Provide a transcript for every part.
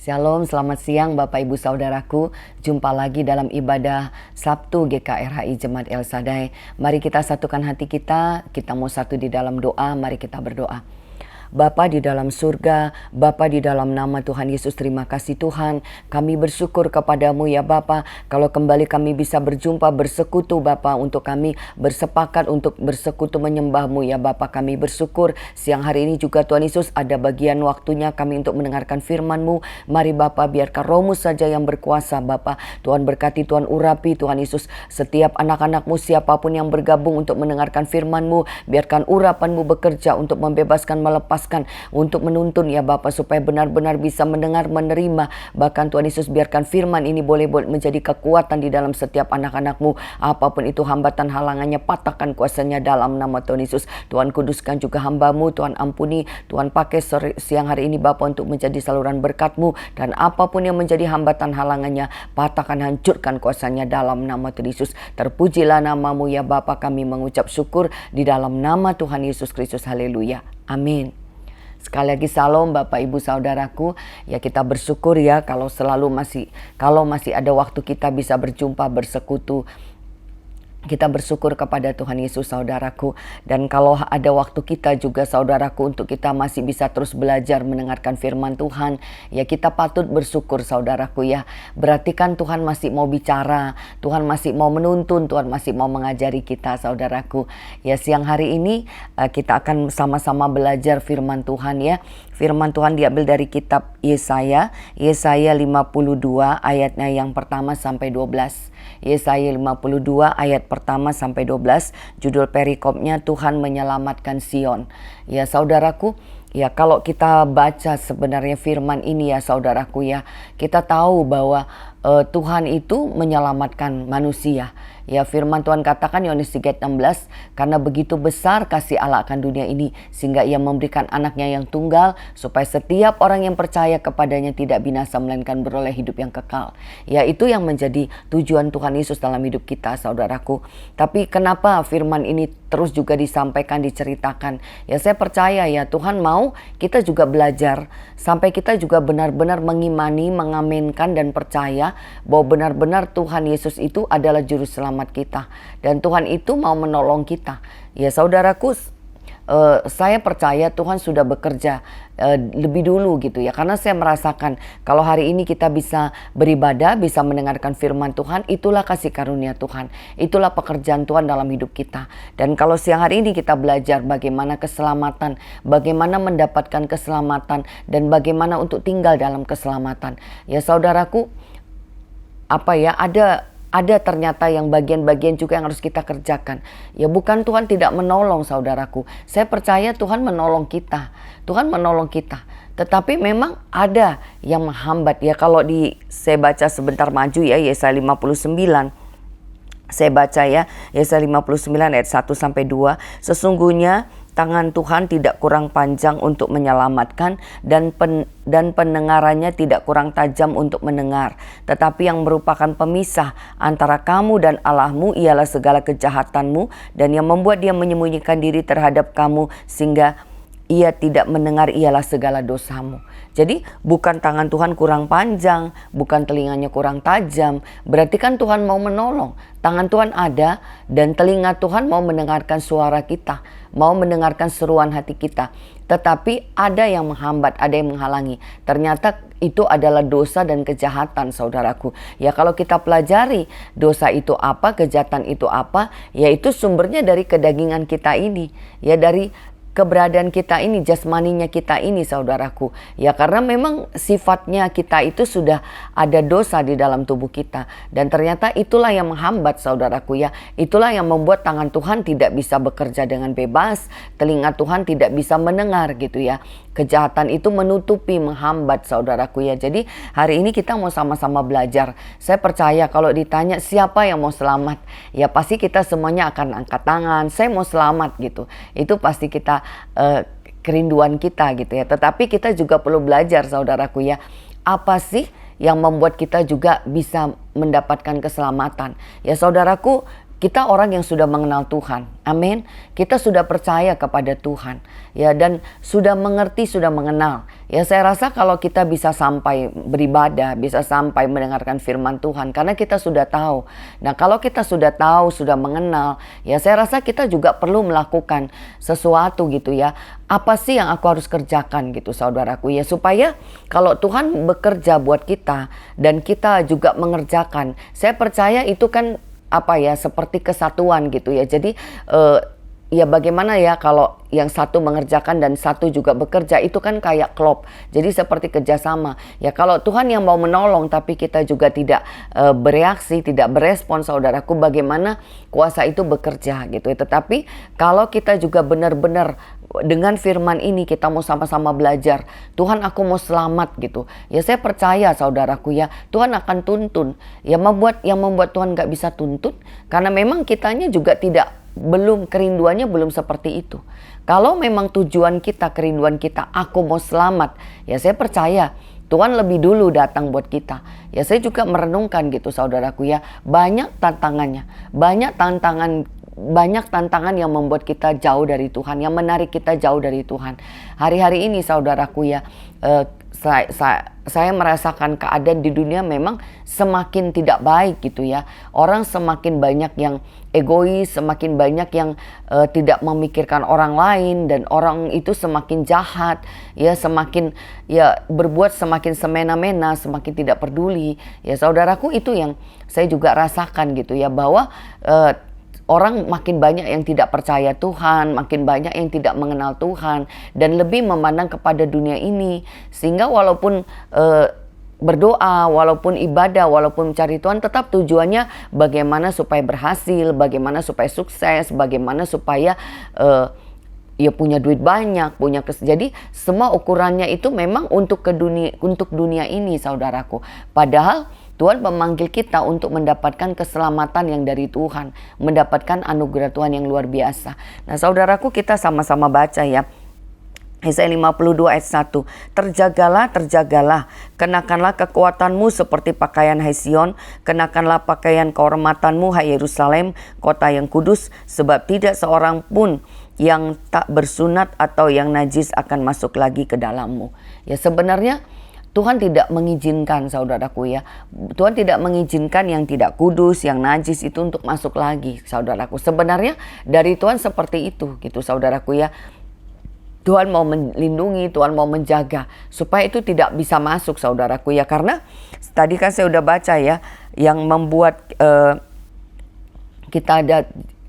Shalom, selamat siang Bapak Ibu Saudaraku. Jumpa lagi dalam ibadah Sabtu GKRHI Jemaat El Shaddai. Mari kita satukan hati kita mau satu di dalam doa, mari kita berdoa. Bapa di dalam surga, Bapa di dalam nama Tuhan Yesus, terima kasih Tuhan. Kami bersyukur kepadamu ya Bapa, kalau kembali kami bisa berjumpa, bersekutu Bapa, untuk kami bersepakat untuk bersekutu menyembahmu ya Bapa. Kami bersyukur siang hari ini juga Tuhan Yesus ada bagian waktunya kami untuk mendengarkan firman-Mu. Mari Bapa, biarkan Roh-Mu saja yang berkuasa Bapa. Tuhan berkati, Tuhan urapi Tuhan Yesus setiap anak-anak-Mu, siapapun yang bergabung untuk mendengarkan firman-Mu. Biarkan urapan-Mu bekerja untuk membebaskan, melepaskan, untuk menuntun ya Bapa, supaya benar-benar bisa mendengar, menerima. Bahkan Tuhan Yesus, biarkan firman ini boleh menjadi kekuatan di dalam setiap anak-anak-Mu. Apapun itu hambatan, halangannya, patahkan kuasanya dalam nama Tuhan Yesus. Tuhan kuduskan juga hamba-Mu, Tuhan ampuni, Tuhan pakai siang hari ini Bapa untuk menjadi saluran berkat-Mu. Dan apapun yang menjadi hambatan, halangannya, patahkan, hancurkan kuasanya dalam nama Tuhan Yesus. Terpujilah nama-Mu ya Bapa, kami mengucap syukur di dalam nama Tuhan Yesus Kristus. Haleluya. Amin. Sekali lagi salam Bapak Ibu Saudaraku. Ya, kita bersyukur ya kalau masih ada waktu kita bisa berjumpa, bersekutu. Kita bersyukur kepada Tuhan Yesus saudaraku. Dan kalau ada waktu kita juga saudaraku untuk kita masih bisa terus belajar mendengarkan firman Tuhan, ya kita patut bersyukur saudaraku ya. Berarti kan Tuhan masih mau bicara, Tuhan masih mau menuntun, Tuhan masih mau mengajari kita saudaraku. Ya, siang hari ini kita akan sama-sama belajar firman Tuhan ya. Firman Tuhan diambil dari kitab Yesaya 52 ayatnya yang pertama sampai 12. Yesaya 52 ayat pertama sampai 12, judul perikopnya Tuhan menyelamatkan Sion. Ya saudaraku, ya kalau kita baca sebenarnya firman ini ya saudaraku ya, kita tahu bahwa Tuhan itu menyelamatkan manusia. Ya, firman Tuhan katakan Yohanes 3:16, karena begitu besar kasih Allah akan dunia ini sehingga ia memberikan anaknya yang tunggal supaya setiap orang yang percaya kepadanya tidak binasa melainkan beroleh hidup yang kekal. Ya, itu yang menjadi tujuan Tuhan Yesus dalam hidup kita saudaraku. Tapi kenapa firman ini terus juga disampaikan, diceritakan? Ya, saya percaya ya Tuhan mau kita juga belajar sampai kita juga benar-benar mengimani, mengaminkan dan percaya bahwa benar-benar Tuhan Yesus itu adalah juru selamat kita, dan Tuhan itu mau menolong kita. Ya saudaraku, saya percaya Tuhan sudah bekerja lebih dulu gitu ya, karena saya merasakan kalau hari ini kita bisa beribadah, bisa mendengarkan firman Tuhan, itulah kasih karunia Tuhan, itulah pekerjaan Tuhan dalam hidup kita. Dan kalau siang hari ini kita belajar bagaimana keselamatan, bagaimana mendapatkan keselamatan, dan bagaimana untuk tinggal dalam keselamatan. Ya saudaraku, ada ternyata yang bagian-bagian juga yang harus kita kerjakan. Ya, bukan Tuhan tidak menolong saudaraku. Saya percaya Tuhan menolong kita. Tuhan menolong kita. Tetapi memang ada yang menghambat. Ya, kalau saya baca sebentar maju ya, Yesaya 59. Saya baca ya, Yesaya 59 ayat 1 sampai 2. Sesungguhnya tangan Tuhan tidak kurang panjang untuk menyelamatkan, dan pendengarannya tidak kurang tajam untuk mendengar. Tetapi yang merupakan pemisah antara kamu dan Allahmu ialah segala kejahatanmu, dan yang membuat dia menyembunyikan diri terhadap kamu sehingga ia tidak mendengar ialah segala dosamu. Jadi bukan tangan Tuhan kurang panjang, bukan telinganya kurang tajam. Berarti kan Tuhan mau menolong. Tangan Tuhan ada dan telinga Tuhan mau mendengarkan suara kita, mau mendengarkan seruan hati kita. Tetapi ada yang menghambat, ada yang menghalangi. Ternyata itu adalah dosa dan kejahatan saudaraku. Ya, kalau kita pelajari dosa itu apa, kejahatan itu apa, yaitu sumbernya dari kedagingan kita ini. Ya, dari keberadaan kita ini, jasmaninya kita ini saudaraku. Ya, karena memang sifatnya kita itu sudah ada dosa di dalam tubuh kita. Dan ternyata itulah yang menghambat saudaraku ya. Itulah yang membuat tangan Tuhan tidak bisa bekerja dengan bebas, telinga Tuhan tidak bisa mendengar gitu ya. Kejahatan itu menutupi, menghambat saudaraku ya. Jadi hari ini kita mau sama-sama belajar. Saya percaya kalau ditanya siapa yang mau selamat, ya pasti kita semuanya akan angkat tangan, saya mau selamat gitu. Itu pasti kita kerinduan kita gitu ya. Tetapi kita juga perlu belajar saudaraku ya. Apa sih yang membuat kita juga bisa mendapatkan keselamatan? Ya saudaraku, kita orang yang sudah mengenal Tuhan. Amin. Kita sudah percaya kepada Tuhan. Ya, dan sudah mengerti, sudah mengenal. Ya, saya rasa kalau kita bisa sampai beribadah, bisa sampai mendengarkan firman Tuhan, karena kita sudah tahu. Nah, kalau kita sudah tahu, sudah mengenal, ya saya rasa kita juga perlu melakukan sesuatu gitu ya. Apa sih yang aku harus kerjakan gitu saudaraku ya, supaya kalau Tuhan bekerja buat kita dan kita juga mengerjakan, saya percaya itu kan apa ya, seperti kesatuan gitu ya. Jadi ya bagaimana ya kalau yang satu mengerjakan dan satu juga bekerja, itu kan kayak klop. Jadi seperti kerjasama. Ya kalau Tuhan yang mau menolong tapi kita juga tidak bereaksi, tidak berespon saudaraku, bagaimana kuasa itu bekerja gitu. Tetapi kalau kita juga benar-benar dengan firman ini kita mau sama-sama belajar, Tuhan aku mau selamat gitu. Ya saya percaya saudaraku ya, Tuhan akan tuntun. Ya yang membuat Tuhan gak bisa tuntun karena memang kitanya juga kerinduannya belum seperti itu. Kalau memang tujuan kita, kerinduan kita, aku mau selamat, ya saya percaya Tuhan lebih dulu datang buat kita. Ya saya juga merenungkan gitu saudaraku ya, banyak tantangan yang membuat kita jauh dari Tuhan, yang menarik kita jauh dari Tuhan. Hari-hari ini saudaraku ya, saya merasakan keadaan di dunia memang semakin tidak baik gitu ya. Orang semakin banyak yang egois, semakin banyak yang tidak memikirkan orang lain, dan orang itu semakin jahat ya, semakin ya berbuat semakin semena-mena, semakin tidak peduli. Ya saudaraku, itu yang saya juga rasakan gitu ya, bahwa orang makin banyak yang tidak percaya Tuhan, makin banyak yang tidak mengenal Tuhan, dan lebih memandang kepada dunia ini. Sehingga walaupun berdoa, walaupun ibadah, walaupun mencari Tuhan, tetap tujuannya bagaimana supaya berhasil, bagaimana supaya sukses, bagaimana supaya ya punya duit banyak, jadi semua ukurannya itu memang untuk dunia ini saudaraku. Padahal Tuhan memanggil kita untuk mendapatkan keselamatan yang dari Tuhan, mendapatkan anugerah Tuhan yang luar biasa. Nah saudaraku, kita sama-sama baca ya. Yesaya 52 ayat 1. Terjagalah, kenakanlah kekuatanmu seperti pakaian hai Sion, kenakanlah pakaian kehormatanmu hai Yerusalem, kota yang kudus, sebab tidak seorang pun yang tak bersunat atau yang najis akan masuk lagi ke dalammu. Ya sebenarnya Tuhan tidak mengizinkan saudaraku ya. Tuhan tidak mengizinkan yang tidak kudus, yang najis itu untuk masuk lagi saudaraku. Sebenarnya dari Tuhan seperti itu gitu saudaraku ya. Tuhan mau melindungi, Tuhan mau menjaga supaya itu tidak bisa masuk saudaraku ya. Karena tadi kan saya udah baca ya, yang membuat kita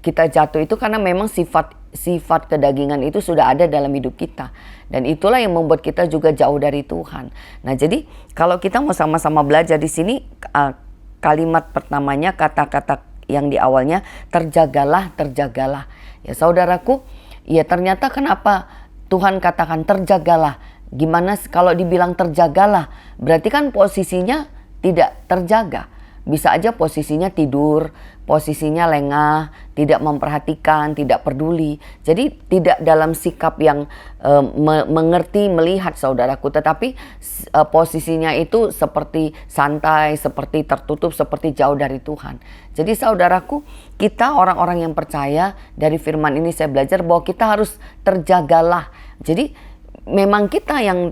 jatuh itu karena memang sifat kedagingan itu sudah ada dalam hidup kita. Dan itulah yang membuat kita juga jauh dari Tuhan. Nah jadi kalau kita mau sama-sama belajar di sini, kalimat pertamanya, kata-kata yang di awalnya, terjagalah. Ya saudaraku, ya ternyata kenapa Tuhan katakan terjagalah? Gimana kalau dibilang terjagalah? Berarti kan posisinya tidak terjaga. Bisa aja posisinya tidur, posisinya lengah, tidak memperhatikan, tidak peduli. Jadi tidak dalam sikap yang mengerti, melihat saudaraku. Tetapi posisinya itu seperti santai, seperti tertutup, seperti jauh dari Tuhan. Jadi saudaraku, kita orang-orang yang percaya, dari firman ini saya belajar bahwa kita harus terjagalah. Jadi memang kita yang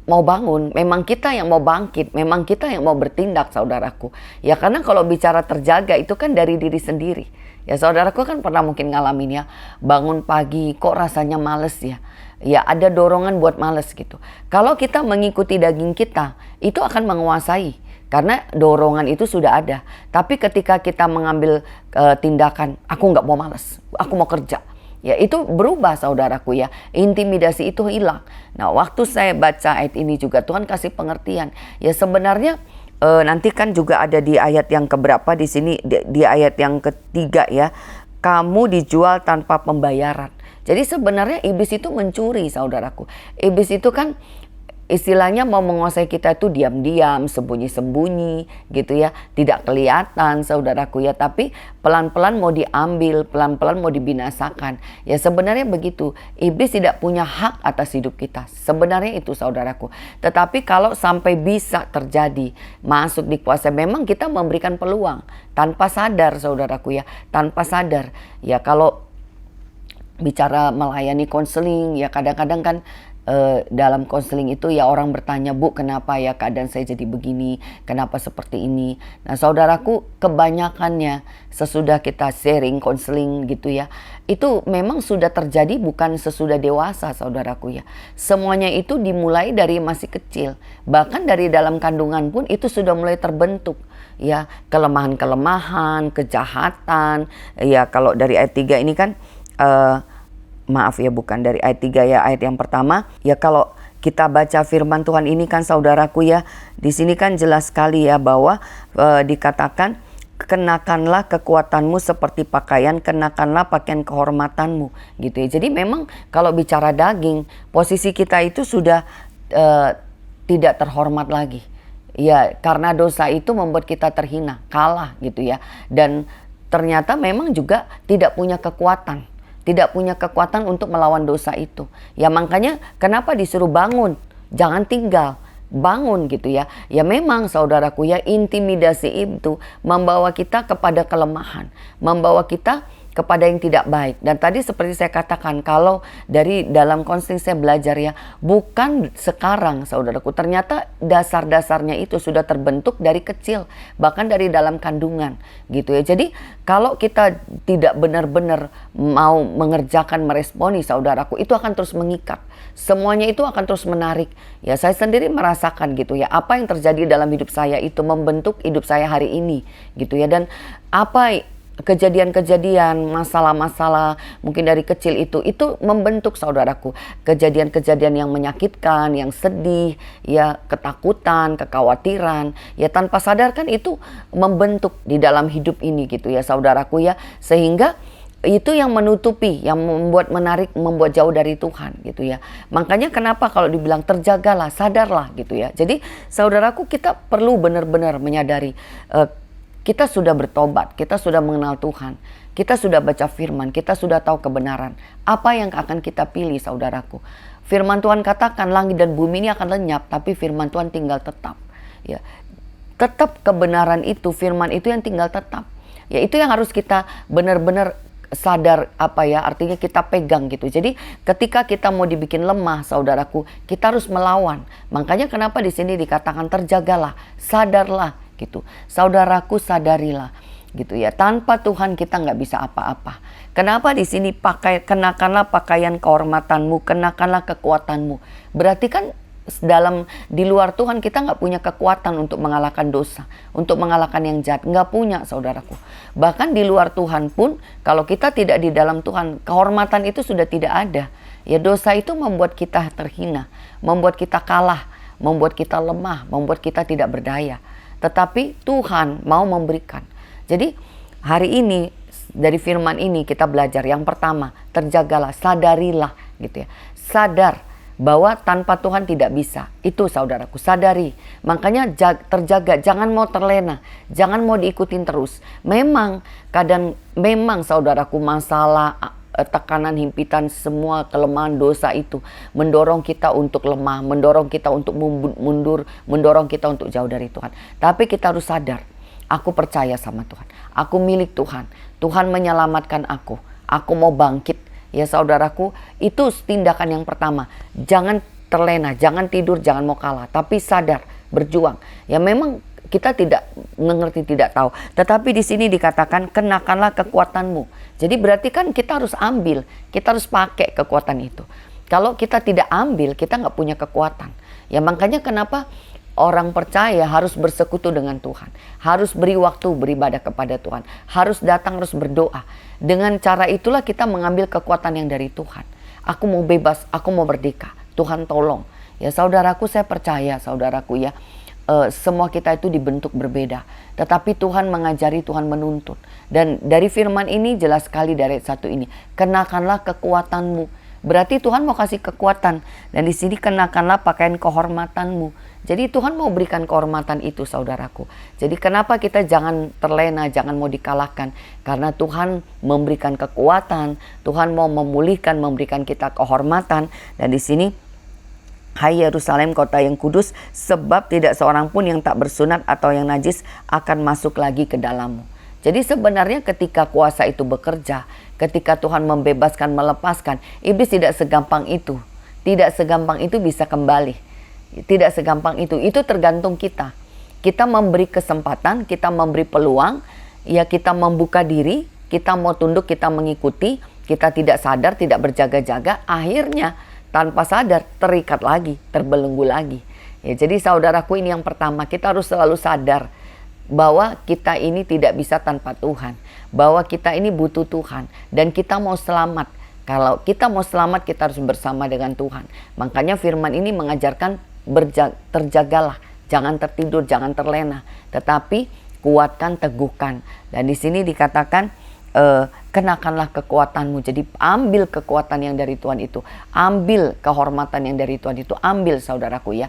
mau bangun, memang kita yang mau bangkit, memang kita yang mau bertindak saudaraku. Ya karena kalau bicara terjaga itu kan dari diri sendiri. Ya saudaraku kan pernah mungkin ngalamin ya, bangun pagi kok rasanya males ya. Ya ada dorongan buat males gitu. Kalau kita mengikuti daging kita, itu akan menguasai. Karena dorongan itu sudah ada. Tapi ketika kita mengambil tindakan, aku nggak mau males, aku mau kerja. Ya itu berubah saudaraku ya, intimidasi itu hilang. Nah waktu saya baca ayat ini juga Tuhan kasih pengertian. Ya sebenarnya nanti kan juga ada di ayat yang keberapa di sini, di ayat yang ketiga ya. Kamu dijual tanpa pembayaran. Jadi sebenarnya iblis itu mencuri saudaraku. Iblis itu kan istilahnya mau menguasai kita itu diam-diam, sembunyi-sembunyi gitu ya, tidak kelihatan saudaraku ya, tapi pelan-pelan mau diambil, pelan-pelan mau dibinasakan. Ya sebenarnya begitu, iblis tidak punya hak atas hidup kita, sebenarnya itu saudaraku. Tetapi kalau sampai bisa terjadi, masuk dikuasai, memang kita memberikan peluang tanpa sadar saudaraku ya, tanpa sadar. Ya kalau bicara melayani konseling ya kadang-kadang kan dalam konseling itu ya orang bertanya, Bu kenapa ya keadaan saya jadi begini, kenapa seperti ini. Nah saudaraku, kebanyakannya sesudah kita sharing konseling gitu ya, itu memang sudah terjadi bukan sesudah dewasa saudaraku ya. Semuanya itu dimulai dari masih kecil, bahkan dari dalam kandungan pun itu sudah mulai terbentuk ya, kelemahan-kelemahan, kejahatan ya. Kalau dari ayat 3 ini kan maaf ya, bukan dari ayat 3 ya, ayat yang pertama. Ya kalau kita baca firman Tuhan ini kan saudaraku ya, di sini kan jelas sekali ya bahwa dikatakan kenakanlah kekuatanmu seperti pakaian, kenakanlah pakaian kehormatanmu gitu ya. Jadi memang kalau bicara daging, posisi kita itu sudah tidak terhormat lagi. Ya karena dosa itu membuat kita terhina, kalah gitu ya. Dan ternyata memang juga tidak punya kekuatan. Tidak punya kekuatan untuk melawan dosa itu. Ya makanya kenapa disuruh bangun, jangan tinggal, bangun gitu ya. Ya memang saudaraku ya, intimidasi itu membawa kita kepada kelemahan, membawa kita kepada yang tidak baik. Dan tadi seperti saya katakan, kalau dari dalam konseling saya belajar ya, bukan sekarang saudaraku, ternyata dasar-dasarnya itu sudah terbentuk dari kecil, bahkan dari dalam kandungan gitu ya. Jadi kalau kita tidak benar-benar mau mengerjakan, meresponi saudaraku, itu akan terus mengikat. Semuanya itu akan terus menarik. Ya saya sendiri merasakan gitu ya, apa yang terjadi dalam hidup saya itu membentuk hidup saya hari ini gitu ya. Dan apa kejadian-kejadian, masalah-masalah mungkin dari kecil itu membentuk saudaraku. Kejadian-kejadian yang menyakitkan, yang sedih, ya ketakutan, kekhawatiran, ya tanpa sadar kan itu membentuk di dalam hidup ini gitu ya saudaraku ya. Sehingga itu yang menutupi, yang membuat menarik, membuat jauh dari Tuhan gitu ya. Makanya kenapa kalau dibilang terjagalah, sadarlah gitu ya. Jadi saudaraku, kita perlu benar-benar menyadari kita sudah bertobat, kita sudah mengenal Tuhan, kita sudah baca firman, kita sudah tahu kebenaran. Apa yang akan kita pilih saudaraku? Firman Tuhan katakan langit dan bumi ini akan lenyap, tapi firman Tuhan tinggal tetap. Ya, tetap kebenaran itu, firman itu yang tinggal tetap. Ya itu yang harus kita benar-benar sadar, apa ya artinya, kita pegang gitu. Jadi ketika kita mau dibikin lemah saudaraku, kita harus melawan. Makanya kenapa di sini dikatakan terjagalah, sadarlah gitu. Saudaraku, sadarilah gitu ya. Tanpa Tuhan kita nggak bisa apa-apa. Kenapa di sini kenakanlah pakaian kehormatanmu, kenakanlah kekuatanmu. Berarti kan di luar Tuhan kita nggak punya kekuatan untuk mengalahkan dosa, untuk mengalahkan yang jahat, nggak punya saudaraku. Bahkan di luar Tuhan pun, kalau kita tidak di dalam Tuhan, kehormatan itu sudah tidak ada. Ya dosa itu membuat kita terhina, membuat kita kalah, membuat kita lemah, membuat kita tidak berdaya. Tetapi Tuhan mau memberikan. Jadi hari ini dari firman ini kita belajar yang pertama, terjagalah, sadarilah gitu ya. Sadar bahwa tanpa Tuhan tidak bisa. Itu saudaraku, sadari. Makanya terjaga, jangan mau terlena, jangan mau diikutin terus. Memang memang saudaraku, masalah, tekanan, himpitan, semua kelemahan dosa itu mendorong kita untuk lemah, mendorong kita untuk mundur, mendorong kita untuk jauh dari Tuhan. Tapi kita harus sadar, aku percaya sama Tuhan, aku milik Tuhan, Tuhan menyelamatkan aku mau bangkit. Ya saudaraku, itu tindakan yang pertama. Jangan terlena, jangan tidur, jangan mau kalah, tapi sadar, berjuang. Ya memang kita tidak mengerti, tidak tahu. Tetapi di sini dikatakan kenakanlah kekuatanmu. Jadi berarti kan kita harus ambil, kita harus pakai kekuatan itu. Kalau kita tidak ambil, kita nggak punya kekuatan. Ya makanya kenapa orang percaya harus bersekutu dengan Tuhan, harus beri waktu beribadah kepada Tuhan, harus datang, harus berdoa. Dengan cara itulah kita mengambil kekuatan yang dari Tuhan. Aku mau bebas, aku mau merdeka, Tuhan tolong. Ya saudaraku, saya percaya saudaraku ya, semua kita itu dibentuk berbeda, tetapi Tuhan mengajari, Tuhan menuntun. Dan dari firman ini jelas sekali dari ayat 1 ini, kenakanlah kekuatanmu. Berarti Tuhan mau kasih kekuatan. Dan di sini kenakanlah pakaian kehormatanmu. Jadi Tuhan mau berikan kehormatan itu, saudaraku. Jadi kenapa kita jangan terlena, jangan mau dikalahkan? Karena Tuhan memberikan kekuatan, Tuhan mau memulihkan, memberikan kita kehormatan. Dan di sini, hai Yerusalem, kota yang kudus, sebab tidak seorang pun yang tak bersunat atau yang najis akan masuk lagi ke dalammu. Jadi sebenarnya ketika kuasa itu bekerja, ketika Tuhan membebaskan, melepaskan, iblis tidak segampang itu. Tidak segampang itu bisa kembali. Tidak segampang itu tergantung kita. Kita memberi kesempatan, kita memberi peluang, ya kita membuka diri, kita mau tunduk, kita mengikuti, kita tidak sadar, tidak berjaga-jaga, akhirnya tanpa sadar terikat lagi, terbelenggu lagi. Ya, jadi saudaraku, ini yang pertama, kita harus selalu sadar bahwa kita ini tidak bisa tanpa Tuhan, bahwa kita ini butuh Tuhan, dan kita mau selamat. Kalau kita mau selamat, kita harus bersama dengan Tuhan. Makanya firman ini mengajarkan terjagalah, jangan tertidur, jangan terlena, tetapi kuatkan, teguhkan. Dan di sini dikatakan kenakanlah kekuatanmu. Jadi ambil kekuatan yang dari Tuhan itu, ambil kehormatan yang dari Tuhan itu, ambil, saudaraku ya.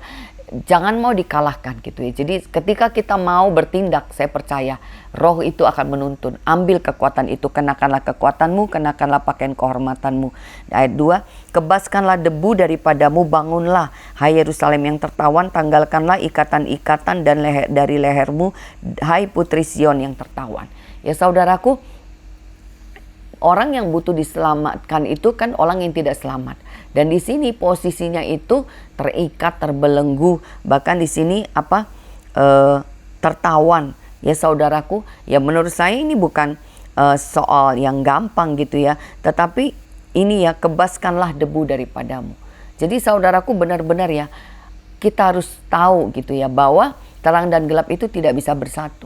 Jangan mau dikalahkan gitu ya. Jadi ketika kita mau bertindak, saya percaya Roh itu akan menuntun. Ambil kekuatan itu, kenakanlah kekuatanmu, kenakanlah pakaian kehormatanmu. Ayat 2, kebaskanlah debu daripadamu, bangunlah hai Yerusalem yang tertawan, tanggalkanlah ikatan-ikatan dan dari lehermu, hai putri Sion yang tertawan. Ya saudaraku, orang yang butuh diselamatkan itu kan orang yang tidak selamat. Dan di sini posisinya itu terikat, terbelenggu, bahkan di sini tertawan. Ya saudaraku, ya menurut saya ini bukan soal yang gampang gitu ya, tetapi ini ya, kebaskanlah debu daripadamu. Jadi saudaraku, benar-benar ya kita harus tahu gitu ya, bahwa terang dan gelap itu tidak bisa bersatu.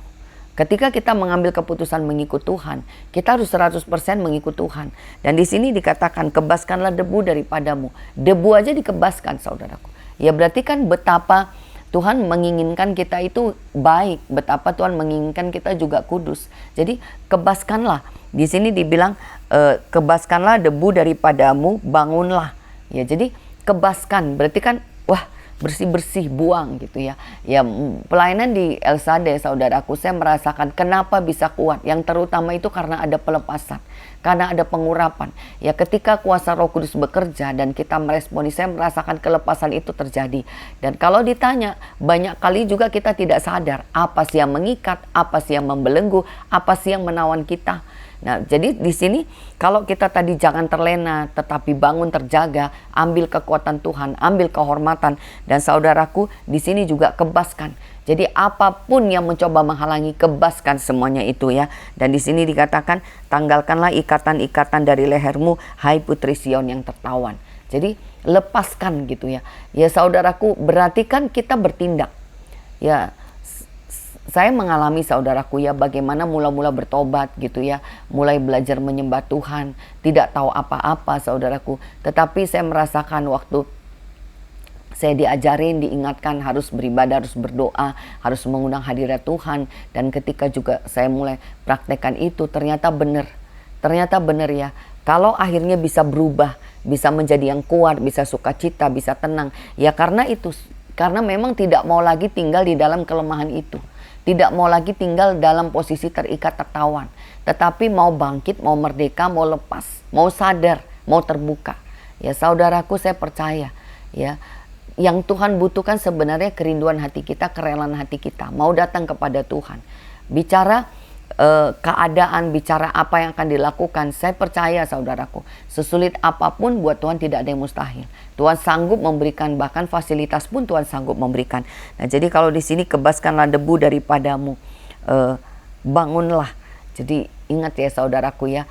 Ketika kita mengambil keputusan mengikut Tuhan, kita harus 100% mengikut Tuhan. Dan di sini dikatakan, kebaskanlah debu daripadamu. Debu aja dikebaskan, saudaraku. Ya berarti kan betapa Tuhan menginginkan kita itu baik, betapa Tuhan menginginkan kita juga kudus. Jadi kebaskanlah. Di sini dibilang kebaskanlah debu daripadamu, bangunlah. Ya jadi kebaskan berarti kan wah, bersih-bersih, buang gitu ya. Ya pelayanan di El Shaddai, saudaraku, saya merasakan kenapa bisa kuat. Yang terutama itu karena ada pelepasan, karena ada pengurapan. Ya ketika kuasa Roh Kudus bekerja dan kita meresponi, saya merasakan kelepasan itu terjadi. Dan kalau ditanya, banyak kali juga kita tidak sadar apa sih yang mengikat, apa sih yang membelenggu, apa sih yang menawan kita. Nah, jadi di sini kalau kita tadi jangan terlena, tetapi bangun, terjaga, ambil kekuatan Tuhan, ambil kehormatan, dan saudaraku di sini juga kebaskan. Jadi apapun yang mencoba menghalangi, kebaskan semuanya itu ya. Dan di sini dikatakan, tanggalkanlah ikatan-ikatan dari lehermu, hai putri Sion yang tertawan. Jadi lepaskan gitu ya. Ya saudaraku, berarti kan kita bertindak. Ya, saya mengalami, saudaraku ya, bagaimana mula-mula bertobat gitu ya, mulai belajar menyembah Tuhan, tidak tahu apa-apa, saudaraku. Tetapi saya merasakan waktu saya diajarin, diingatkan harus beribadah, harus berdoa, harus mengundang hadirat Tuhan. Dan ketika juga saya mulai praktekkan itu, ternyata benar ya. Kalau akhirnya bisa berubah, bisa menjadi yang kuat, bisa sukacita, bisa tenang, ya karena itu, karena memang tidak mau lagi tinggal di dalam kelemahan itu. Tidak mau lagi tinggal dalam posisi terikat, tertawan. Tetapi mau bangkit, mau merdeka, mau lepas, mau sadar, mau terbuka. Ya saudaraku, saya percaya ya, yang Tuhan butuhkan sebenarnya kerinduan hati kita, kerelaan hati kita. Mau datang kepada Tuhan. Bicara keadaan, bicara apa yang akan dilakukan. Saya percaya, saudaraku, sesulit apapun buat Tuhan tidak ada yang mustahil. Tuhan sanggup memberikan, bahkan fasilitas pun Tuhan sanggup memberikan. Nah, jadi kalau di sini kebaskanlah debu daripadamu, bangunlah. Jadi ingat ya saudaraku ya,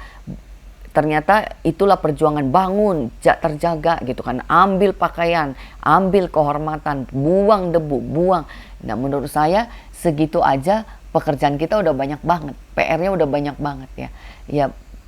ternyata itulah perjuangan, bangun, terjaga gitu kan. Ambil pakaian, ambil kehormatan, buang debu, buang. Nah, menurut saya segitu aja pekerjaan kita udah banyak banget, PR-nya udah banyak banget ya.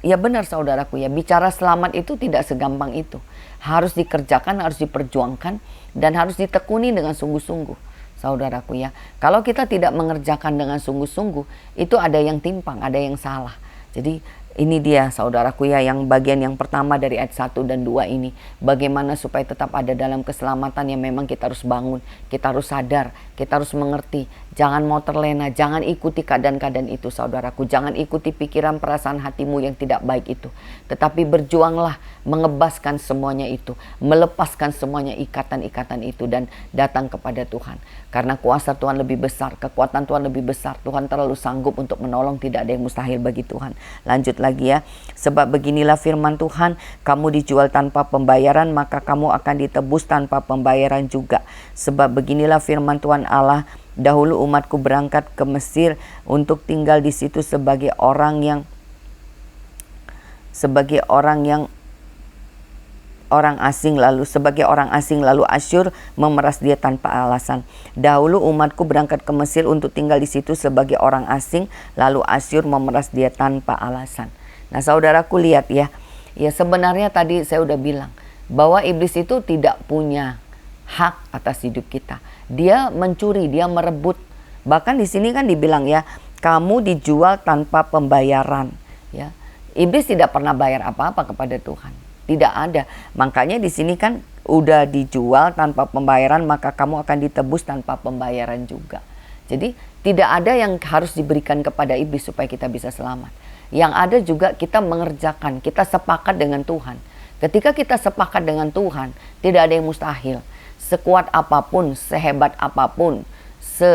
Ya benar saudaraku ya, bicara selamat itu tidak segampang itu. Harus dikerjakan, harus diperjuangkan, dan harus ditekuni dengan sungguh-sungguh, saudaraku ya. Kalau kita tidak mengerjakan dengan sungguh-sungguh, itu ada yang timpang, ada yang salah. Jadi Ini dia saudaraku ya, yang bagian yang pertama dari ayat 1 dan 2 ini. Bagaimana supaya tetap ada dalam keselamatan yang memang kita harus bangun. Kita harus sadar, kita harus mengerti. Jangan mau terlena, jangan ikuti keadaan-keadaan itu saudaraku. Jangan ikuti pikiran perasaan hatimu yang tidak baik itu. Tetapi berjuanglah mengebaskan semuanya itu. Melepaskan semuanya ikatan-ikatan itu dan datang kepada Tuhan. Karena kuasa Tuhan lebih besar, kekuatan Tuhan lebih besar. Tuhan terlalu sanggup untuk menolong, tidak ada yang mustahil bagi Tuhan. Lanjut lagi ya. Sebab beginilah firman Tuhan, kamu dijual tanpa pembayaran, maka kamu akan ditebus tanpa pembayaran juga. Sebab beginilah firman Tuhan Allah, dahulu umatku berangkat ke Mesir untuk tinggal di situ sebagai orang asing, lalu Asyur memeras dia tanpa alasan. Dahulu umatku berangkat ke Mesir untuk tinggal di situ sebagai orang asing, lalu Asyur memeras dia tanpa alasan. Nah saudaraku lihat ya, sebenarnya tadi saya udah bilang bahwa iblis itu tidak punya hak atas hidup kita. Dia mencuri, dia merebut. Bahkan di sini kan dibilang ya, kamu dijual tanpa pembayaran. Ya, iblis tidak pernah bayar apa-apa kepada Tuhan. Tidak ada. Makanya di sini kan udah dijual tanpa pembayaran, maka kamu akan ditebus tanpa pembayaran juga. Jadi tidak ada yang harus diberikan kepada iblis supaya kita bisa selamat. Yang ada juga kita mengerjakan, kita sepakat dengan Tuhan. Ketika kita sepakat dengan Tuhan, tidak ada yang mustahil. Sekuat apapun, sehebat apapun,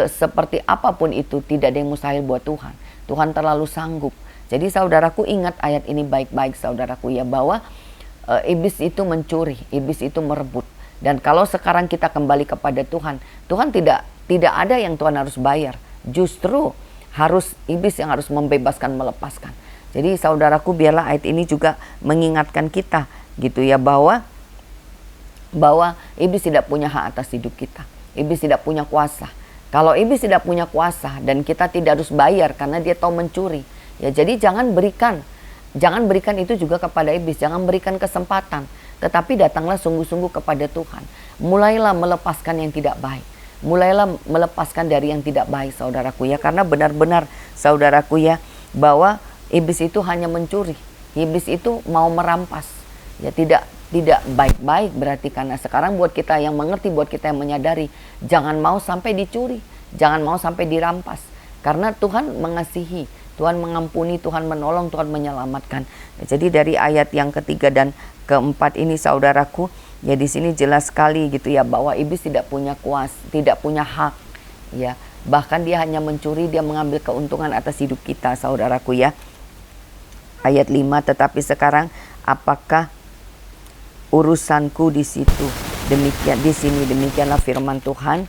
seperti apapun itu, tidak ada yang mustahil buat Tuhan. Tuhan terlalu sanggup. Jadi saudaraku ingat ayat ini baik-baik saudaraku ya, bahwa iblis itu mencuri, iblis itu merebut. Dan kalau sekarang kita kembali kepada Tuhan, Tuhan tidak ada yang Tuhan harus bayar. Justru harus iblis yang harus membebaskan, melepaskan. Jadi saudaraku, biarlah ayat ini juga mengingatkan kita gitu ya, bahwa iblis tidak punya hak atas hidup kita. Iblis tidak punya kuasa. Kalau iblis tidak punya kuasa dan kita tidak harus bayar karena dia tahu mencuri, ya jadi jangan berikan itu juga kepada iblis. Jangan berikan kesempatan, tetapi datanglah sungguh-sungguh kepada Tuhan. Mulailah melepaskan yang tidak baik. Mulailah melepaskan dari yang tidak baik saudaraku ya. Karena benar-benar saudaraku ya, bahwa iblis itu hanya mencuri. Iblis itu mau merampas. Ya tidak baik-baik berarti, karena sekarang buat kita yang mengerti, buat kita yang menyadari, jangan mau sampai dicuri, jangan mau sampai dirampas. Karena Tuhan mengasihi, Tuhan mengampuni, Tuhan menolong, Tuhan menyelamatkan. Jadi dari ayat yang ketiga dan keempat ini saudaraku, ya di sini jelas sekali gitu ya, bahwa iblis tidak punya kuasa, tidak punya hak ya. Bahkan dia hanya mencuri, dia mengambil keuntungan atas hidup kita saudaraku ya. Ayat 5, tetapi sekarang apakah urusanku di situ? Demikian di sini, demikianlah firman Tuhan.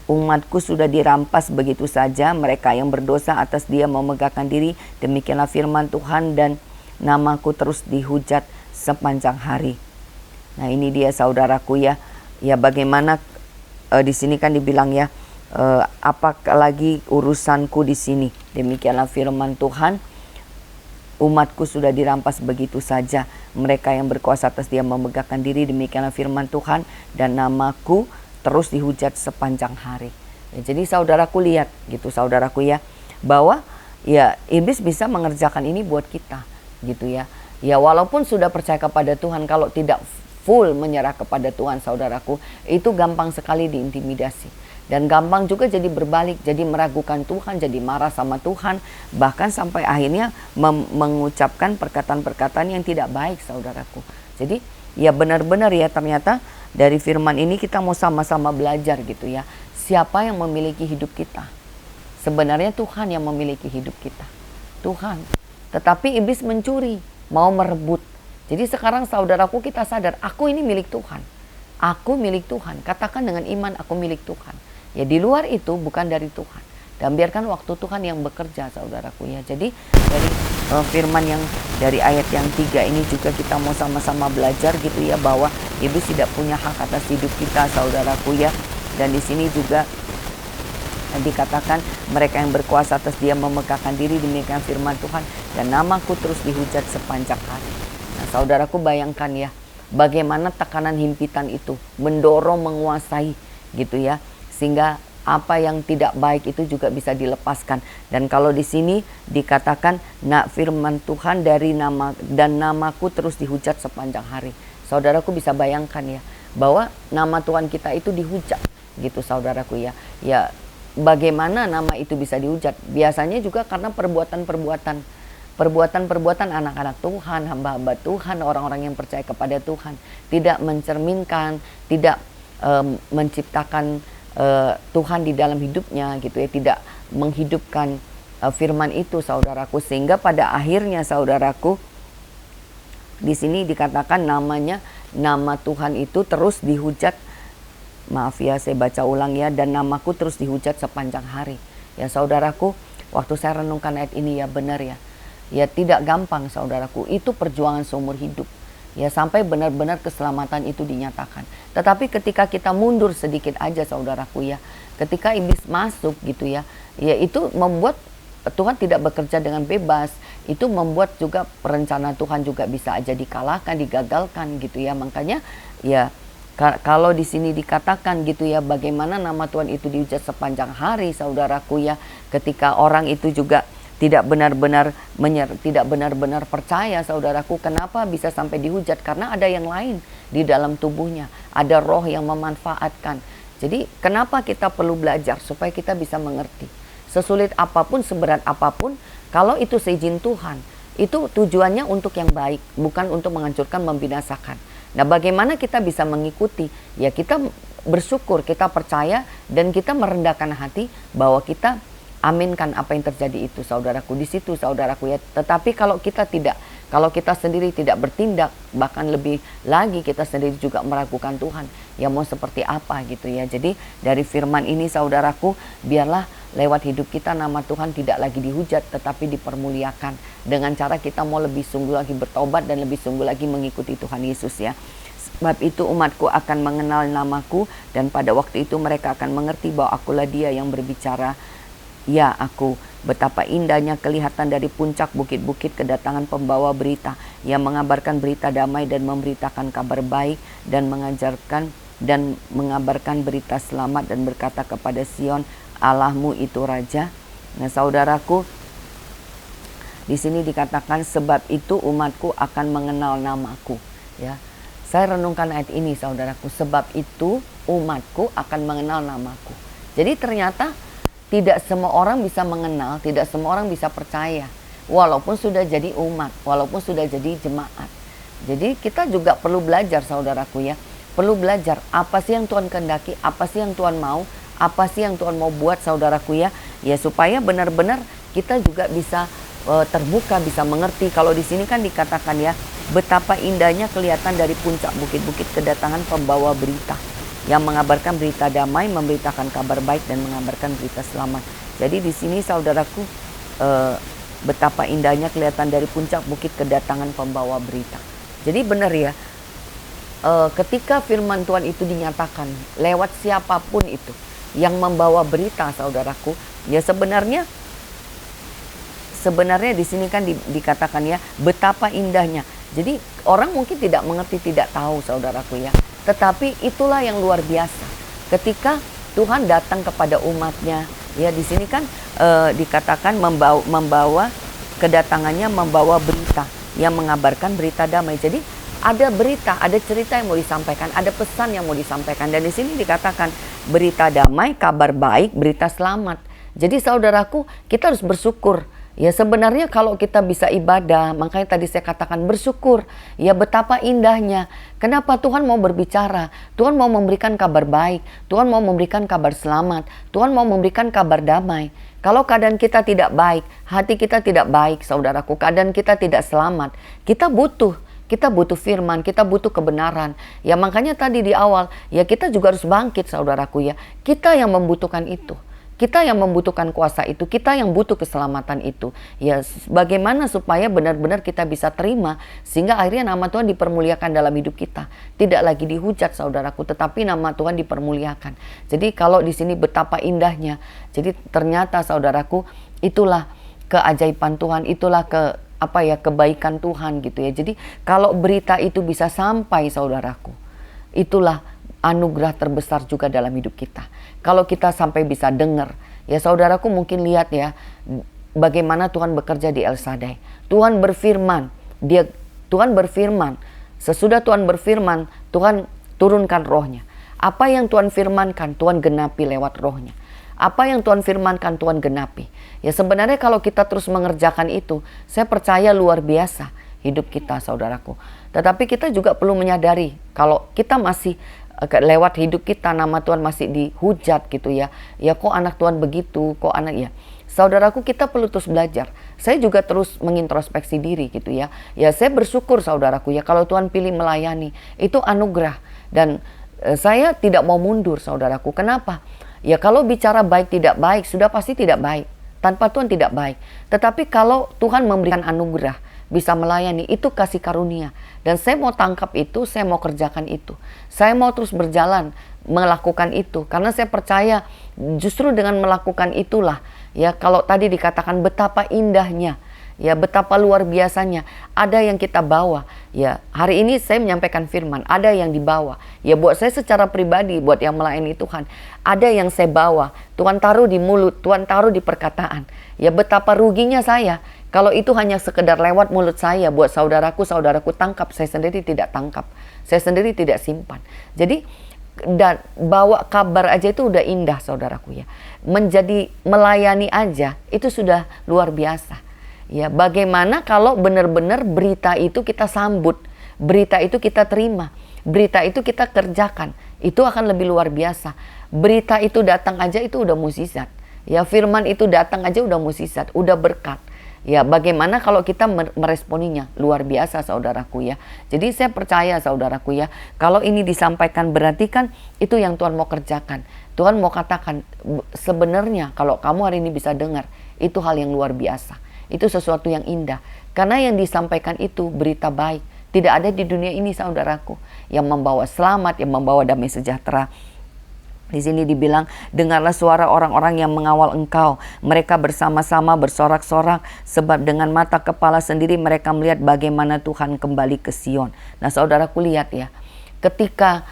Umatku sudah dirampas begitu saja, mereka yang berdosa atas dia memegahkan diri. Demikianlah firman Tuhan, dan namaku terus dihujat sepanjang hari. Nah ini dia saudaraku ya. Ya bagaimana di sini kan dibilang ya, apakah lagi urusanku di sini? Demikianlah firman Tuhan. Umatku sudah dirampas begitu saja, mereka yang berkuasa atas dia memegahkan diri. Demikianlah firman Tuhan, dan namaku terus dihujat sepanjang hari. Ya, jadi saudaraku lihat gitu saudaraku ya, bahwa ya iblis bisa mengerjakan ini buat kita gitu ya. Ya walaupun sudah percaya kepada Tuhan, kalau tidak full menyerah kepada Tuhan saudaraku, itu gampang sekali diintimidasi. Dan gampang juga jadi berbalik, jadi meragukan Tuhan, jadi marah sama Tuhan. Bahkan sampai akhirnya mengucapkan perkataan-perkataan yang tidak baik saudaraku. Jadi ya benar-benar ya, ternyata dari firman ini kita mau sama-sama belajar gitu ya. Siapa yang memiliki hidup kita? Sebenarnya Tuhan yang memiliki hidup kita. Tuhan. Tetapi iblis mencuri, mau merebut. Jadi sekarang saudaraku kita sadar, aku ini milik Tuhan. Aku milik Tuhan. Katakan dengan iman, aku milik Tuhan. Ya di luar itu bukan dari Tuhan. Dan biarkan waktu Tuhan yang bekerja saudaraku ya. Jadi dari firman yang dari ayat yang 3 ini juga kita mau sama-sama belajar gitu ya, bahwa iblis tidak punya hak atas hidup kita saudaraku ya. Dan di sini juga dikatakan mereka yang berkuasa atas dia memegahkan diri. Demikian firman Tuhan, dan namaku terus dihujat sepanjang hari. Nah saudaraku bayangkan ya, bagaimana tekanan himpitan itu mendorong, menguasai gitu ya. Sehingga apa yang tidak baik itu juga bisa dilepaskan. Dan kalau di sini dikatakan, nak firman Tuhan dari nama dan namaku terus dihujat sepanjang hari. Saudaraku bisa bayangkan ya, bahwa nama Tuhan kita itu dihujat gitu saudaraku ya. Ya, bagaimana nama itu bisa dihujat? Biasanya juga karena perbuatan anak-anak Tuhan, hamba-hamba Tuhan, orang-orang yang percaya kepada Tuhan, tidak mencerminkan, tidak menciptakan Tuhan di dalam hidupnya gitu ya, tidak menghidupkan firman itu saudaraku, sehingga pada akhirnya saudaraku di sini dikatakan nama Tuhan itu terus dihujat. Maaf ya, saya baca ulang ya, dan namaku terus dihujat sepanjang hari. Ya saudaraku, waktu saya renungkan ayat ini ya benar ya. Ya tidak gampang saudaraku, itu perjuangan seumur hidup. Ya sampai benar-benar keselamatan itu dinyatakan. Tetapi ketika kita mundur sedikit aja saudaraku ya, ketika iblis masuk gitu ya, ya itu membuat Tuhan tidak bekerja dengan bebas. Itu membuat juga perencana Tuhan juga bisa aja dikalahkan, digagalkan gitu ya. Makanya ya kalau di sini dikatakan gitu ya, bagaimana nama Tuhan itu dihujat sepanjang hari saudaraku ya, ketika orang itu juga tidak benar-benar percaya saudaraku. Kenapa bisa sampai dihujat? Karena ada yang lain di dalam tubuhnya, ada roh yang memanfaatkan. Jadi kenapa kita perlu belajar supaya kita bisa mengerti. Sesulit apapun, seberat apapun, kalau itu seizin Tuhan, itu tujuannya untuk yang baik, bukan untuk menghancurkan, membinasakan. Nah, bagaimana kita bisa mengikuti? Ya kita bersyukur, kita percaya, dan kita merendahkan hati bahwa kita aminkan apa yang terjadi itu saudaraku, di situ saudaraku ya. Tetapi kalau kita sendiri tidak bertindak, bahkan lebih lagi kita sendiri juga meragukan Tuhan, ya mau seperti apa gitu ya. Jadi dari firman ini saudaraku, biarlah lewat hidup kita nama Tuhan tidak lagi dihujat, tetapi dipermuliakan dengan cara kita mau lebih sungguh lagi bertobat dan lebih sungguh lagi mengikuti Tuhan Yesus ya. Sebab itu umatku akan mengenal namaku, dan pada waktu itu mereka akan mengerti bahwa akulah Dia yang berbicara. Ya aku, betapa indahnya kelihatan dari puncak bukit-bukit kedatangan pembawa berita yang mengabarkan berita damai dan memberitakan kabar baik dan mengabarkan berita selamat dan berkata kepada Sion, Allahmu itu Raja. Nah saudaraku, di sini dikatakan sebab itu umatku akan mengenal namaku. Ya, saya renungkan ayat ini saudaraku, sebab itu umatku akan mengenal namaku. Jadi ternyata tidak semua orang bisa mengenal, tidak semua orang bisa percaya, walaupun sudah jadi umat, walaupun sudah jadi jemaat. Jadi kita juga perlu belajar saudaraku ya, perlu belajar apa sih yang Tuhan kehendaki, apa sih yang Tuhan mau, apa sih yang Tuhan mau buat saudaraku ya, ya supaya benar-benar kita juga bisa terbuka, bisa mengerti. Kalau di sini kan dikatakan ya, betapa indahnya kelihatan dari puncak bukit-bukit kedatangan pembawa berita yang mengabarkan berita damai, memberitakan kabar baik dan mengabarkan berita selamat. Jadi di sini saudaraku, betapa indahnya kelihatan dari puncak bukit kedatangan pembawa berita. Jadi benar ya, ketika firman Tuhan itu dinyatakan lewat siapapun itu yang membawa berita saudaraku, ya sebenarnya di sini kan dikatakan ya, betapa indahnya. Jadi orang mungkin tidak mengerti, tidak tahu saudaraku ya. Tetapi itulah yang luar biasa. Ketika Tuhan datang kepada umatnya, ya di sini kan dikatakan membawa kedatangannya, membawa berita yang mengabarkan berita damai. Jadi ada berita, ada cerita yang mau disampaikan, ada pesan yang mau disampaikan. Dan di sini dikatakan berita damai, kabar baik, berita selamat. Jadi saudaraku, kita harus bersyukur. Ya sebenarnya kalau kita bisa ibadah, makanya tadi saya katakan bersyukur. Ya betapa indahnya. Kenapa Tuhan mau berbicara? Tuhan mau memberikan kabar baik. Tuhan mau memberikan kabar selamat. Tuhan mau memberikan kabar damai. Kalau keadaan kita tidak baik, hati kita tidak baik saudaraku, keadaan kita tidak selamat, kita butuh firman, kita butuh kebenaran. Ya makanya tadi di awal, ya kita juga harus bangkit saudaraku ya. Kita yang membutuhkan itu. Kita yang membutuhkan kuasa itu, kita yang butuh keselamatan itu. Ya, bagaimana supaya benar-benar kita bisa terima sehingga akhirnya nama Tuhan dipermuliakan dalam hidup kita. Tidak lagi dihujat saudaraku, tetapi nama Tuhan dipermuliakan. Jadi kalau di sini betapa indahnya. Jadi ternyata saudaraku, itulah keajaiban Tuhan, itulah kebaikan Tuhan gitu ya. Jadi kalau berita itu bisa sampai saudaraku, itulah anugerah terbesar juga dalam hidup kita. Kalau kita sampai bisa dengar, ya saudaraku mungkin lihat ya, bagaimana Tuhan bekerja di El Shaddai. Tuhan berfirman, Tuhan berfirman, sesudah Tuhan berfirman, Tuhan turunkan rohnya. Apa yang Tuhan firmankan, Tuhan genapi lewat rohnya. Apa yang Tuhan firmankan, Tuhan genapi. Ya sebenarnya kalau kita terus mengerjakan itu, saya percaya luar biasa hidup kita saudaraku. Tetapi kita juga perlu menyadari kalau kita masih lewat hidup kita nama Tuhan masih dihujat gitu ya. Ya kok anak Tuhan begitu, kok anak ya. Saudaraku kita perlu terus belajar. Saya juga terus mengintrospeksi diri gitu ya. Ya saya bersyukur saudaraku ya kalau Tuhan pilih melayani. Itu anugerah. Dan saya tidak mau mundur saudaraku. Kenapa? Ya kalau bicara baik tidak baik sudah pasti tidak baik. Tanpa Tuhan tidak baik. Tetapi kalau Tuhan memberikan anugerah, bisa melayani, itu kasih karunia. Dan saya mau tangkap itu, saya mau kerjakan itu. Saya mau terus berjalan melakukan itu. Karena saya percaya justru dengan melakukan itulah, ya kalau tadi dikatakan betapa indahnya, ya betapa luar biasanya, ada yang kita bawa. Ya hari ini saya menyampaikan firman, ada yang dibawa. Ya buat saya secara pribadi, buat yang melayani Tuhan, ada yang saya bawa. Tuhan taruh di mulut, Tuhan taruh di perkataan. Ya betapa ruginya saya kalau itu hanya sekedar lewat mulut saya, buat saudaraku tangkap, saya sendiri tidak tangkap. Saya sendiri tidak simpan. Jadi dan bawa kabar aja itu udah indah saudaraku ya. Menjadi melayani aja itu sudah luar biasa. Ya, bagaimana kalau benar-benar berita itu kita sambut, berita itu kita terima, berita itu kita kerjakan, itu akan lebih luar biasa. Berita itu datang aja itu udah mukjizat. Ya, firman itu datang aja udah mukjizat, udah berkat. Ya, bagaimana kalau kita meresponinya? Luar biasa saudaraku ya. Jadi saya percaya saudaraku ya, kalau ini disampaikan berarti kan itu yang Tuhan mau kerjakan. Tuhan mau katakan sebenarnya kalau kamu hari ini bisa dengar, itu hal yang luar biasa. Itu sesuatu yang indah. Karena yang disampaikan itu berita baik. Tidak ada di dunia ini saudaraku yang membawa selamat, yang membawa damai sejahtera. Di sini dibilang, dengarlah suara orang-orang yang mengawal engkau. Mereka bersama-sama bersorak-sorak, sebab dengan mata kepala sendiri mereka melihat bagaimana Tuhan kembali ke Sion. Nah saudaraku lihat ya, ketika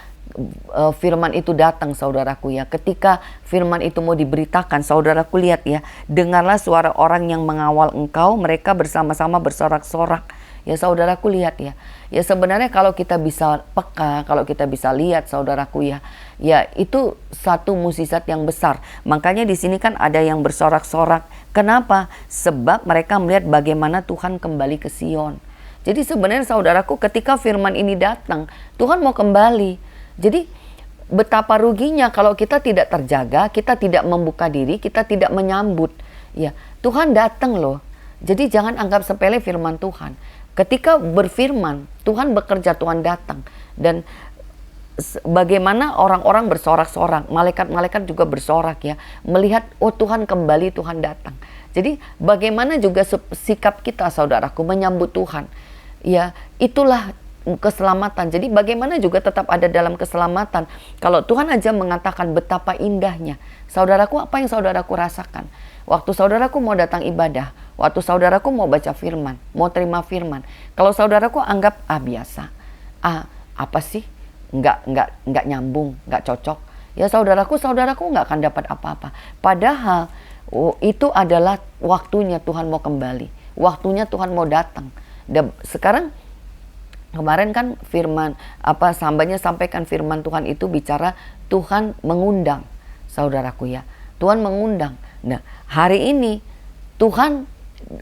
firman itu datang saudaraku ya, ketika firman itu mau diberitakan, saudaraku lihat ya, dengarlah suara orang yang mengawal engkau, mereka bersama-sama bersorak-sorak. Ya saudaraku lihat ya, ya sebenarnya kalau kita bisa peka, kalau kita bisa lihat saudaraku ya, ya itu satu mukjizat yang besar. Makanya di sini kan ada yang bersorak-sorak. Kenapa? Sebab mereka melihat bagaimana Tuhan kembali ke Sion. Jadi sebenarnya saudaraku ketika firman ini datang, Tuhan mau kembali. Jadi betapa ruginya kalau kita tidak terjaga, kita tidak membuka diri, kita tidak menyambut. Ya, Tuhan datang loh. Jadi jangan anggap sepele firman Tuhan. Ketika berfirman, Tuhan bekerja, Tuhan datang. Dan bagaimana orang-orang bersorak-sorak, malaikat-malaikat juga bersorak ya, melihat oh Tuhan kembali, Tuhan datang. Jadi bagaimana juga sikap kita saudaraku menyambut Tuhan. Ya, itulah keselamatan. Jadi bagaimana juga tetap ada dalam keselamatan. Kalau Tuhan aja mengatakan betapa indahnya. Saudaraku, apa yang saudaraku rasakan? Waktu saudaraku mau datang ibadah, waktu saudaraku mau baca firman, mau terima firman. Kalau saudaraku anggap biasa. Apa sih? Enggak nyambung, enggak cocok. Ya saudaraku nggak akan dapat apa-apa. Padahal itu adalah waktunya Tuhan mau kembali. Waktunya Tuhan mau datang. Dan sekarang kemarin kan firman hambanya sampaikan firman Tuhan itu bicara Tuhan mengundang saudaraku ya. Tuhan mengundang. Nah hari ini Tuhan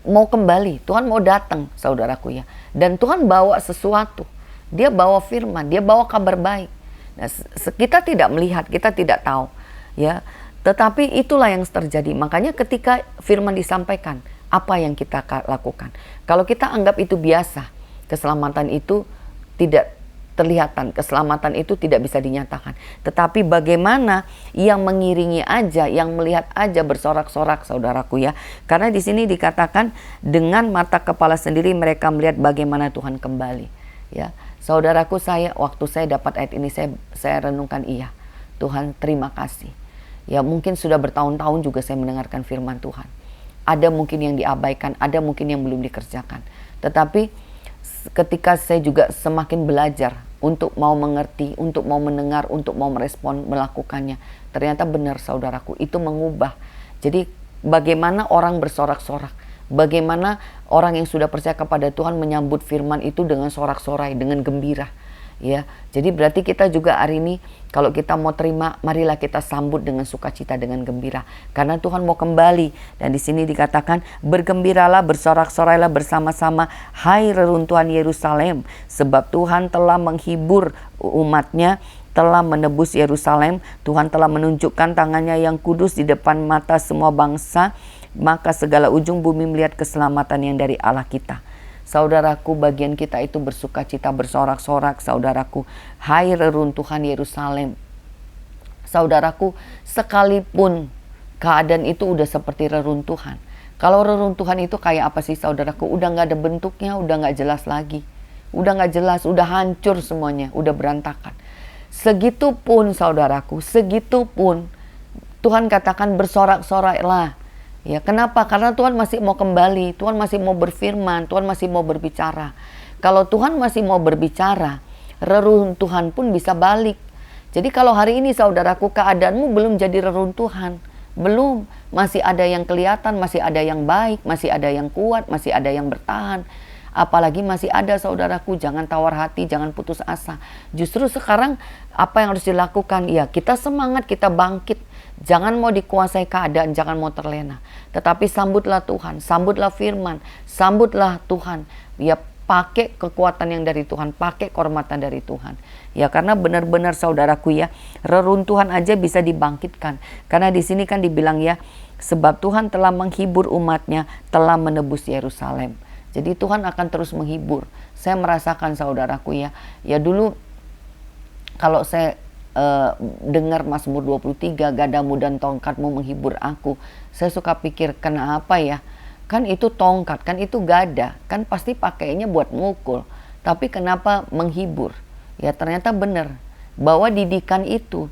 mau kembali, Tuhan mau datang saudaraku ya. Dan Tuhan bawa sesuatu. Dia bawa firman, dia bawa kabar baik. Nah, kita tidak melihat, kita tidak tahu ya. Tetapi itulah yang terjadi. Makanya ketika firman disampaikan, apa yang kita lakukan? Kalau kita anggap itu biasa, keselamatan itu tidak terlihatan, keselamatan itu tidak bisa dinyatakan. Tetapi bagaimana yang mengiringi aja, yang melihat aja bersorak-sorak saudaraku ya. Karena di sini dikatakan dengan mata kepala sendiri mereka melihat bagaimana Tuhan kembali. Ya, saudaraku waktu saya dapat ayat ini saya renungkan iya. Tuhan terima kasih. Ya mungkin sudah bertahun-tahun juga saya mendengarkan firman Tuhan. Ada mungkin yang diabaikan, ada mungkin yang belum dikerjakan. Tetapi ketika saya juga semakin belajar untuk mau mengerti, untuk mau mendengar, untuk mau merespon, melakukannya. Ternyata benar saudaraku, itu mengubah. Jadi bagaimana orang bersorak-sorak, bagaimana orang yang sudah percaya kepada Tuhan menyambut firman itu dengan sorak-sorai, dengan gembira. Ya, jadi berarti kita juga hari ini kalau kita mau terima, marilah kita sambut dengan sukacita, dengan gembira, karena Tuhan mau kembali. Dan di sini dikatakan, bergembiralah, bersorak-sorailah bersama-sama, hai reruntuhan Yerusalem, sebab Tuhan telah menghibur umatnya, telah menebus Yerusalem. Tuhan telah menunjukkan tangannya yang kudus di depan mata semua bangsa, maka segala ujung bumi melihat keselamatan yang dari Allah kita. Saudaraku, bagian kita itu bersukacita, bersorak-sorak, saudaraku. Hai reruntuhan Yerusalem. Saudaraku, sekalipun keadaan itu udah seperti reruntuhan. Kalau reruntuhan itu kayak apa sih saudaraku? Udah gak ada bentuknya, udah gak jelas lagi. Udah gak jelas, udah hancur semuanya, udah berantakan. Segitupun saudaraku, segitupun Tuhan katakan bersorak-soraklah. Ya, kenapa? Karena Tuhan masih mau kembali, Tuhan masih mau berfirman, Tuhan masih mau berbicara. Kalau Tuhan masih mau berbicara, reruntuhan pun bisa balik. Jadi kalau hari ini saudaraku keadaanmu belum jadi reruntuhan, belum, masih ada yang kelihatan, masih ada yang baik, masih ada yang kuat, masih ada yang bertahan. Apalagi masih ada saudaraku, jangan tawar hati, jangan putus asa. Justru sekarang apa yang harus dilakukan? Ya, kita semangat, kita bangkit. Jangan mau dikuasai keadaan, jangan mau terlena. Tetapi sambutlah Tuhan, sambutlah firman, sambutlah Tuhan. Ya, pakai kekuatan yang dari Tuhan, pakai kehormatan dari Tuhan. Ya, karena benar-benar saudaraku ya, reruntuhan aja bisa dibangkitkan. Karena di sini kan dibilang ya, sebab Tuhan telah menghibur umatnya, telah menebus Yerusalem. Jadi Tuhan akan terus menghibur. Saya merasakan saudaraku ya, ya dulu kalau saya dengar Mazmur 23, gadamu dan tongkatmu menghibur aku, saya suka pikir kenapa ya, kan itu tongkat, kan itu gada, kan pasti pakainya buat mukul, tapi kenapa menghibur? Ya ternyata benar bahwa didikan itu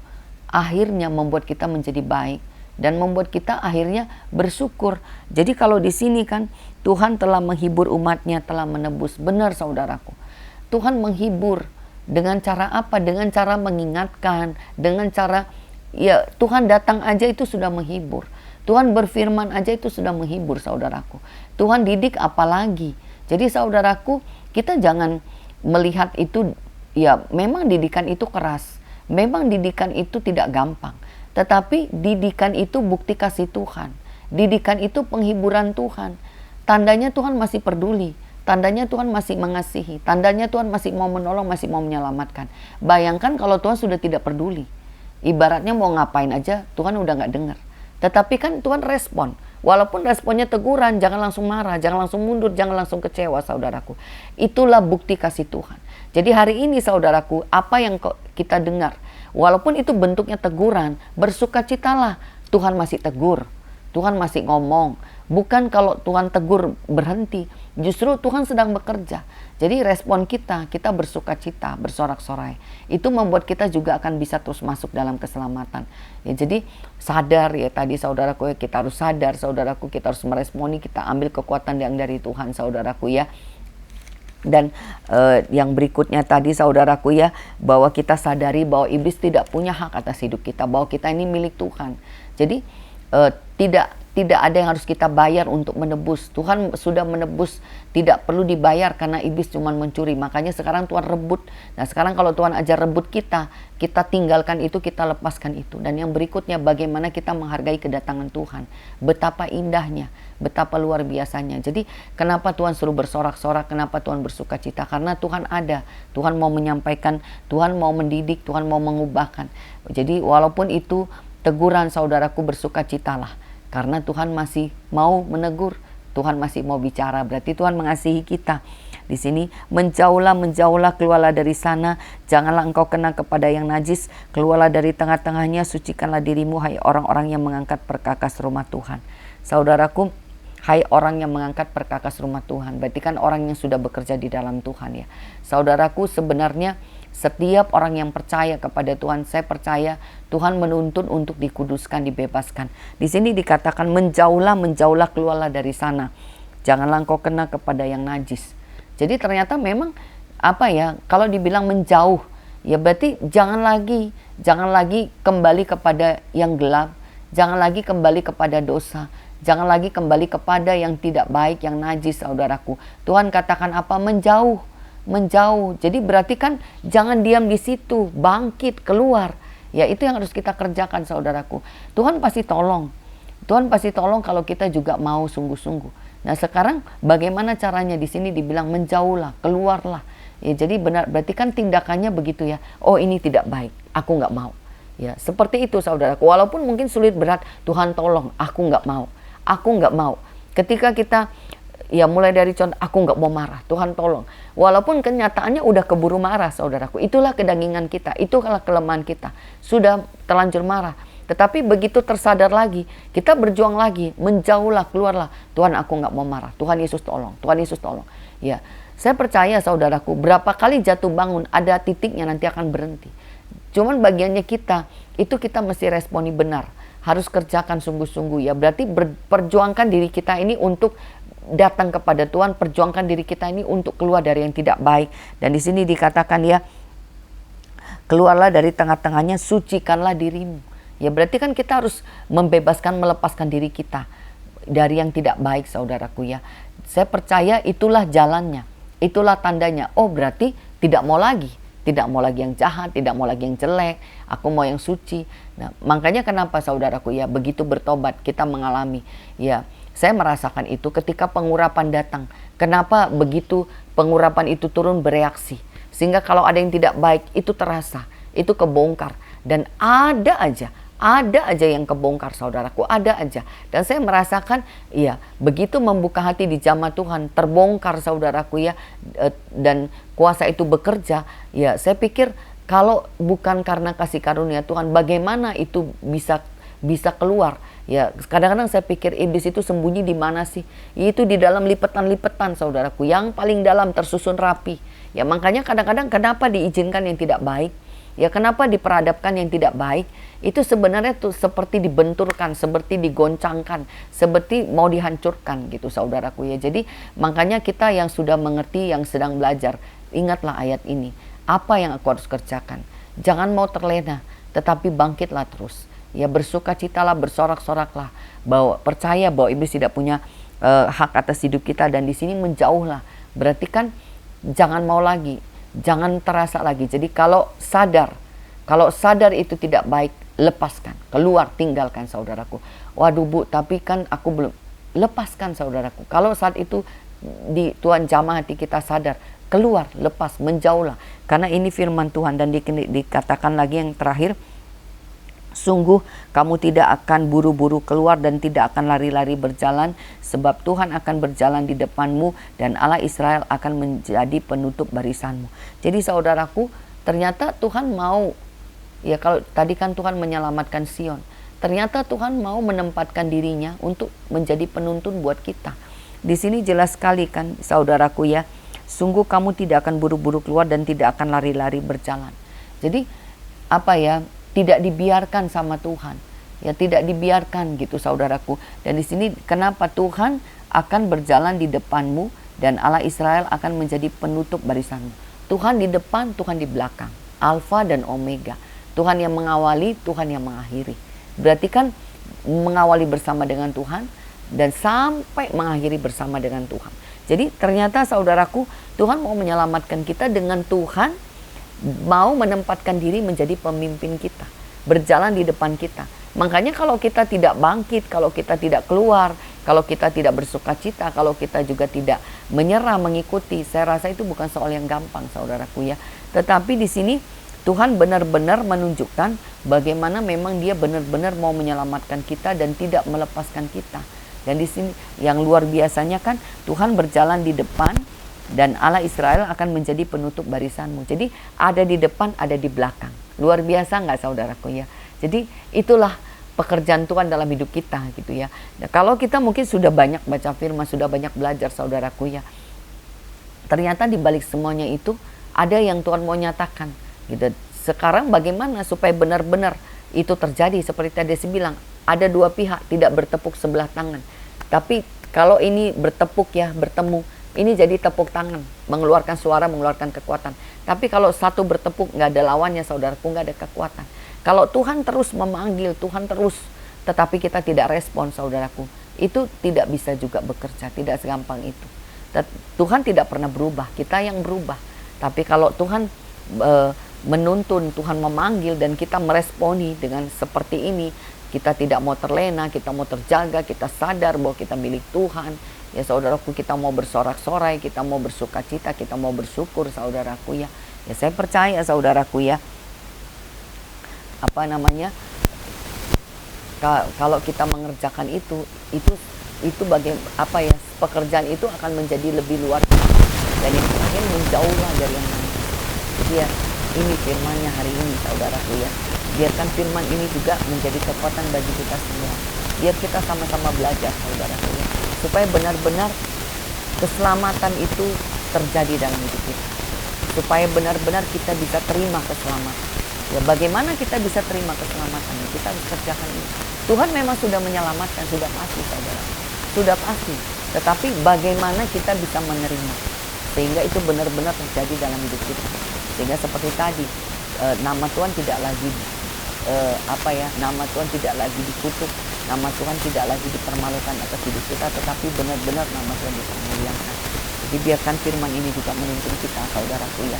akhirnya membuat kita menjadi baik dan membuat kita akhirnya bersyukur. Jadi kalau di sini kan Tuhan telah menghibur umatnya, telah menebus. Benar saudaraku, Tuhan menghibur. Dengan cara apa? Dengan cara mengingatkan, dengan cara ya Tuhan datang aja itu sudah menghibur. Tuhan berfirman aja itu sudah menghibur saudaraku. Tuhan didik apalagi. Jadi saudaraku, kita jangan melihat itu ya memang didikan itu keras. Memang didikan itu tidak gampang. Tetapi didikan itu bukti kasih Tuhan. Didikan itu penghiburan Tuhan. Tandanya Tuhan masih peduli. Tandanya Tuhan masih mengasihi, tandanya Tuhan masih mau menolong, masih mau menyelamatkan. Bayangkan kalau Tuhan sudah tidak peduli. Ibaratnya mau ngapain aja, Tuhan udah gak dengar. Tetapi kan Tuhan respon. Walaupun responnya teguran, jangan langsung marah, jangan langsung mundur, jangan langsung kecewa saudaraku. Itulah bukti kasih Tuhan. Jadi hari ini saudaraku, apa yang kita dengar, walaupun itu bentuknya teguran, bersukacitalah. Tuhan masih tegur, Tuhan masih ngomong. Bukan kalau Tuhan tegur berhenti, justru Tuhan sedang bekerja. Jadi respon kita bersukacita, bersorak-sorai. Itu membuat kita juga akan bisa terus masuk dalam keselamatan. Ya, jadi sadar ya tadi saudaraku ya, kita harus sadar saudaraku, kita harus meresponi, kita ambil kekuatan yang dari Tuhan saudaraku ya. Dan yang berikutnya tadi saudaraku ya, bahwa kita sadari bahwa iblis tidak punya hak atas hidup kita, bahwa kita ini milik Tuhan. Jadi tidak ada yang harus kita bayar untuk menebus. Tuhan sudah menebus, tidak perlu dibayar karena iblis cuma mencuri. Makanya sekarang Tuhan rebut. Nah sekarang kalau Tuhan ajar rebut kita tinggalkan itu, kita lepaskan itu. Dan yang berikutnya bagaimana kita menghargai kedatangan Tuhan. Betapa indahnya, betapa luar biasanya. Jadi kenapa Tuhan suruh bersorak-sorak, kenapa Tuhan bersukacita? Karena Tuhan ada, Tuhan mau menyampaikan, Tuhan mau mendidik, Tuhan mau mengubahkan. Jadi walaupun itu teguran saudaraku, bersukacitalah. Karena Tuhan masih mau menegur, Tuhan masih mau bicara, berarti Tuhan mengasihi kita. Di sini menjauhlah, keluarlah dari sana, janganlah engkau kena kepada yang najis, keluarlah dari tengah-tengahnya, sucikanlah dirimu, hai orang-orang yang mengangkat perkakas rumah Tuhan. Saudaraku, hai orang yang mengangkat perkakas rumah Tuhan, berarti kan orang yang sudah bekerja di dalam Tuhan ya. Saudaraku, sebenarnya setiap orang yang percaya kepada Tuhan, saya percaya Tuhan menuntun untuk dikuduskan, dibebaskan. Di sini dikatakan menjauhlah, keluarlah dari sana. Janganlah engkau kena kepada yang najis. Jadi ternyata memang apa ya, kalau dibilang menjauh, ya berarti jangan lagi kembali kepada yang gelap, jangan lagi kembali kepada dosa, jangan lagi kembali kepada yang tidak baik, yang najis, saudaraku. Tuhan katakan apa? Menjauh, menjauh. Jadi berarti kan jangan diam di situ, bangkit, keluar. Ya itu yang harus kita kerjakan, saudaraku. Tuhan pasti tolong. Tuhan pasti tolong kalau kita juga mau sungguh-sungguh. Nah sekarang bagaimana caranya? Di sini dibilang menjauhlah, keluarlah. Ya, jadi benar, berarti kan tindakannya begitu ya. Oh ini tidak baik, aku nggak mau. Ya seperti itu, saudaraku. Walaupun mungkin sulit berat, Tuhan tolong, aku nggak mau, aku nggak mau. Ketika kita ya mulai dari contoh, aku nggak mau marah, Tuhan tolong. Walaupun kenyataannya udah keburu marah, saudaraku. Itulah kedagingan kita, itulah kelemahan kita. Sudah terlanjur marah. Tetapi begitu tersadar lagi, kita berjuang lagi, menjauhlah, keluarlah. Tuhan aku nggak mau marah, Tuhan Yesus tolong, Tuhan Yesus tolong. Ya. Saya percaya, saudaraku, berapa kali jatuh bangun, ada titiknya nanti akan berhenti. Cuman bagiannya kita, itu kita mesti responi benar. Harus kerjakan sungguh-sungguh ya. Berarti perjuangkan diri kita ini untuk datang kepada Tuhan. Perjuangkan diri kita ini untuk keluar dari yang tidak baik. Dan di sini dikatakan ya, keluarlah dari tengah-tengahnya, sucikanlah dirimu. Ya berarti kan kita harus membebaskan, melepaskan diri kita dari yang tidak baik, saudaraku ya. Saya percaya itulah jalannya. Itulah tandanya, oh berarti tidak mau lagi yang jahat, tidak mau lagi yang jelek, aku mau yang suci. Nah makanya kenapa, saudaraku ya, begitu bertobat kita mengalami, ya saya merasakan itu ketika pengurapan datang. Kenapa begitu pengurapan itu turun bereaksi, sehingga kalau ada yang tidak baik itu terasa, itu kebongkar. Dan ada aja yang kebongkar, saudaraku, ada aja. Dan saya merasakan ya begitu membuka hati di jamaah Tuhan, terbongkar, saudaraku ya, dan kuasa itu bekerja. Ya saya pikir kalau bukan karena kasih karunia Tuhan, bagaimana itu bisa keluar. Ya kadang-kadang saya pikir iblis itu sembunyi di mana sih? Itu di dalam lipetan-lipetan, saudaraku, yang paling dalam tersusun rapi. Ya makanya kadang-kadang kenapa diizinkan yang tidak baik? Ya kenapa diperadabkan yang tidak baik? Itu sebenarnya tuh seperti dibenturkan, seperti digoncangkan, seperti mau dihancurkan gitu, saudaraku ya. Jadi makanya kita yang sudah mengerti, yang sedang belajar, ingatlah ayat ini. Apa yang aku harus kerjakan? Jangan mau terlena, tetapi bangkitlah terus. Ya bersukacitalah, bersorak-soraklah, bahwa percaya bahwa iblis tidak punya hak atas hidup kita, dan di sini menjauhlah. Berarti kan jangan mau lagi, jangan terasa lagi. Jadi kalau sadar itu tidak baik, lepaskan, keluar, tinggalkan, saudaraku. Waduh Bu, tapi kan aku belum. Lepaskan, saudaraku. Kalau saat itu di Tuhan jamah hati kita sadar, keluar, lepas, menjauhlah. Karena ini firman Tuhan. Dan dikatakan lagi yang terakhir, sungguh kamu tidak akan buru-buru keluar dan tidak akan lari-lari berjalan, sebab Tuhan akan berjalan di depanmu dan Allah Israel akan menjadi penutup barisanmu. Jadi saudaraku, ternyata Tuhan mau, ya kalau tadi kan Tuhan menyelamatkan Sion, ternyata Tuhan mau menempatkan dirinya untuk menjadi penuntun buat kita. Di sini jelas sekali kan, saudaraku ya, sungguh kamu tidak akan buru-buru keluar dan tidak akan lari-lari berjalan. Jadi apa ya, tidak dibiarkan sama Tuhan, ya tidak dibiarkan gitu, saudaraku. Dan di sini kenapa Tuhan akan berjalan di depanmu dan Allah Israel akan menjadi penutup barisanmu. Tuhan di depan, Tuhan di belakang, Alfa dan Omega. Tuhan yang mengawali, Tuhan yang mengakhiri. Berarti kan mengawali bersama dengan Tuhan dan sampai mengakhiri bersama dengan Tuhan. Jadi ternyata saudaraku, Tuhan mau menyelamatkan kita dengan Tuhan mau menempatkan diri menjadi pemimpin kita, berjalan di depan kita. Makanya kalau kita tidak bangkit, kalau kita tidak keluar, kalau kita tidak bersukacita, kalau kita juga tidak menyerah mengikuti, saya rasa itu bukan soal yang gampang, saudaraku ya. Tetapi di sini Tuhan benar-benar menunjukkan bagaimana memang Dia benar-benar mau menyelamatkan kita dan tidak melepaskan kita. Dan di sini yang luar biasanya kan, Tuhan berjalan di depan dan Allah Israel akan menjadi penutup barisanmu. Jadi ada di depan, ada di belakang. Luar biasa nggak, saudaraku ya. Jadi itulah pekerjaan Tuhan dalam hidup kita gitu ya. Nah, kalau kita mungkin sudah banyak baca firman, sudah banyak belajar, saudaraku ya, ternyata di balik semuanya itu ada yang Tuhan mau nyatakan gitu. Sekarang bagaimana supaya benar-benar itu terjadi? Seperti tadi saya bilang, ada dua pihak tidak bertepuk sebelah tangan. Tapi kalau ini bertepuk ya, bertemu, ini jadi tepuk tangan, mengeluarkan suara, mengeluarkan kekuatan. Tapi kalau satu bertepuk, nggak ada lawannya saudaraku, nggak ada kekuatan. Kalau Tuhan terus memanggil, Tuhan terus, tetapi kita tidak respon saudaraku, itu tidak bisa juga bekerja, tidak segampang itu. Tuhan tidak pernah berubah, kita yang berubah. Tapi kalau Tuhan menuntun, Tuhan memanggil dan kita meresponi dengan seperti ini, kita tidak mau terlena, kita mau terjaga, kita sadar bahwa kita milik Tuhan. Ya saudaraku, kita mau bersorak-sorai, kita mau bersuka cita, kita mau bersyukur saudaraku ya. Ya saya percaya saudaraku ya, kalau kita mengerjakan itu pekerjaan itu akan menjadi lebih luar biasa. Dan yang terakhir, menjauhlah dari yang lain. Jadi ya, ini firman-Nya hari ini saudaraku ya. Biarkan firman ini juga menjadi kekuatan bagi kita semua. Biar kita sama-sama belajar saudaraku ya, supaya benar-benar keselamatan itu terjadi dalam hidup kita. Supaya benar-benar kita bisa terima keselamatan. Ya bagaimana kita bisa terima keselamatan? Kita harus kerjakan ini. Tuhan memang sudah menyelamatkan, sudah pasti saudara. Sudah pasti. Tetapi bagaimana kita bisa menerima? Sehingga itu benar-benar terjadi dalam hidup kita. Sehingga seperti tadi, nama Tuhan tidak lagi nama Tuhan tidak lagi dikutuk, nama Tuhan tidak lagi dipermalukan atas hidup kita, tetapi benar-benar nama Tuhan dipermuliakan. Jadi biarkan firman ini juga menuntun kita saudaraku ya.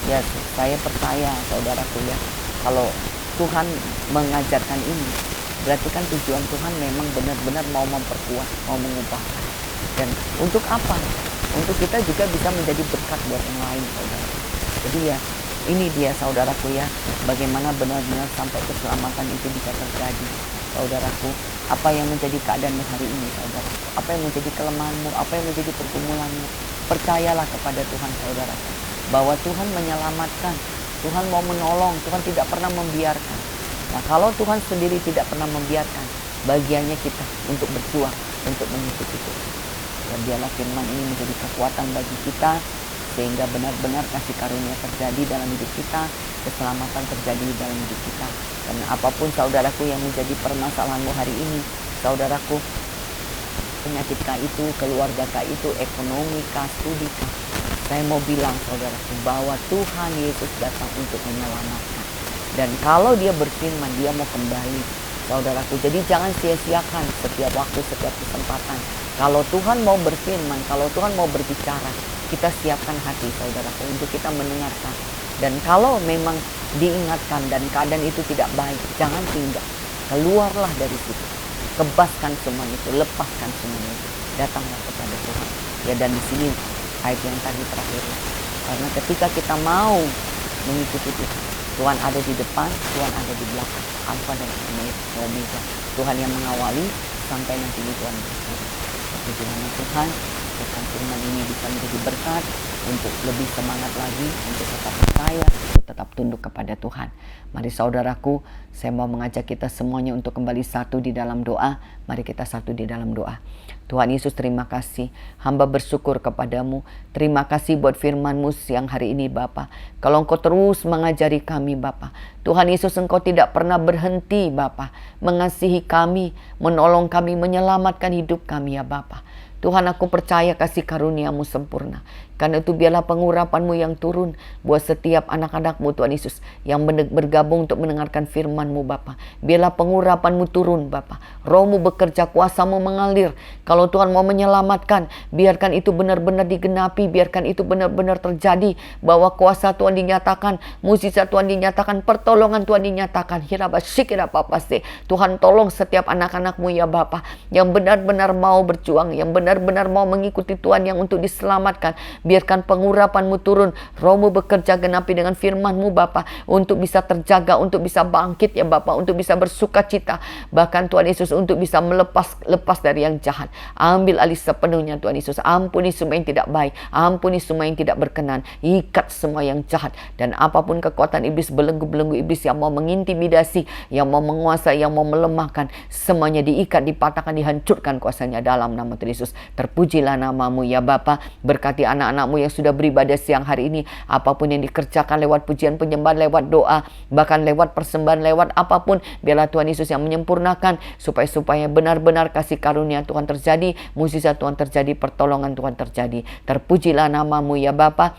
Ya saya percaya saudaraku ya, kalau Tuhan mengajarkan ini, berarti kan tujuan Tuhan memang benar-benar mau memperkuat, mau mengubahkan. Dan untuk apa? Untuk kita juga bisa menjadi berkat buat yang lain saudara. Jadi ya, ini dia saudaraku ya, bagaimana benar-benar sampai keselamatan itu bisa terjadi saudaraku. Apa yang menjadi keadaanmu hari ini saudaraku, apa yang menjadi kelemahanmu, apa yang menjadi pergumulanmu, percayalah kepada Tuhan saudaraku, bahwa Tuhan menyelamatkan, Tuhan mau menolong, Tuhan tidak pernah membiarkan. Nah kalau Tuhan sendiri tidak pernah membiarkan, bagiannya kita untuk berjuang, untuk mengikuti Tuhan. Dan biarlah firman ini menjadi kekuatan bagi kita, sehingga benar-benar kasih karunia terjadi dalam hidup kita, keselamatan terjadi dalam hidup kita. Dan apapun saudaraku yang menjadi permasalahanmu hari ini, saudaraku, penyakit kah itu, keluarga kah itu, ekonomi kah, studi kah, saya mau bilang saudaraku bahwa Tuhan Yesus datang untuk menyelamatkan. Dan kalau dia berfirman, dia mau kembali saudaraku. Jadi jangan sia-siakan setiap waktu, setiap kesempatan. Kalau Tuhan mau berfirman, kalau Tuhan mau berbicara, kita siapkan hati saudaraku untuk kita mendengarkan. Dan kalau memang diingatkan dan keadaan itu tidak baik, jangan tinggal. Keluarlah dari situ. Kebaskan semua itu, lepaskan semua itu. Datanglah kepada Tuhan. Ya dan di sini ayat yang tadi terakhir. Karena ketika kita mau mengikuti Tuhan, Tuhan ada di depan, Tuhan ada di belakang. Alfa dan Omega. Tuhan yang mengawali sampai nanti Tuhan berakhir. Puji nama Tuhan, biarkan firman ini bisa menjadi berkat untuk lebih semangat lagi, untuk tetap percaya, untuk tetap tunduk kepada Tuhan. Mari saudaraku, saya mau mengajak kita semuanya untuk kembali satu di dalam doa. Mari kita satu di dalam doa. Tuhan Yesus, terima kasih. Hamba bersyukur kepadamu. Terima kasih buat firman-Mu siang hari ini Bapa. Kalau Engkau terus mengajari kami Bapa. Tuhan Yesus, Engkau tidak pernah berhenti Bapa mengasihi kami, menolong kami, menyelamatkan hidup kami ya Bapa. Tuhan, aku percaya kasih karunia-Mu sempurna. Karena itu biarlah pengurapan-Mu yang turun buat setiap anak-anak-Mu Tuhan Yesus yang bergabung untuk mendengarkan firman-Mu Bapa. Biarlah pengurapan-Mu turun Bapa. Roh-Mu bekerja, kuasa-Mu mengalir. Kalau Tuhan mau menyelamatkan, biarkan itu benar-benar digenapi, biarkan itu benar-benar terjadi, bahwa kuasa Tuhan dinyatakan, mujizat Tuhan dinyatakan, pertolongan Tuhan dinyatakan. Tuhan tolong setiap anak-anak-Mu ya Bapa, yang benar-benar mau berjuang, yang benar-benar mau mengikuti Tuhan, yang untuk diselamatkan. Biarkan pengurapan-Mu turun, Roh-Mu bekerja genapi dengan firman-Mu Bapa, untuk bisa terjaga, untuk bisa bangkit ya Bapa, untuk bisa bersuka cita. Bahkan Tuhan Yesus untuk bisa lepas dari yang jahat. Ambil alih sepenuhnya Tuhan Yesus. Ampuni semua yang tidak baik, ampuni semua yang tidak berkenan. Ikat semua yang jahat. Dan apapun kekuatan iblis, belenggu-belenggu iblis yang mau mengintimidasi, yang mau menguasai, yang mau melemahkan, semuanya diikat, dipatahkan, dihancurkan kuasanya dalam nama Tuhan Yesus. Terpujilah namamu ya Bapa. Berkati anak-anakmu yang sudah beribadah siang hari ini. Apapun yang dikerjakan lewat pujian penyembahan, lewat doa, bahkan lewat persembahan, lewat apapun, biarlah Tuhan Yesus yang menyempurnakan supaya benar-benar kasih karunia Tuhan terjadi, mukjizat Tuhan terjadi, pertolongan Tuhan terjadi. Terpujilah namamu ya Bapa.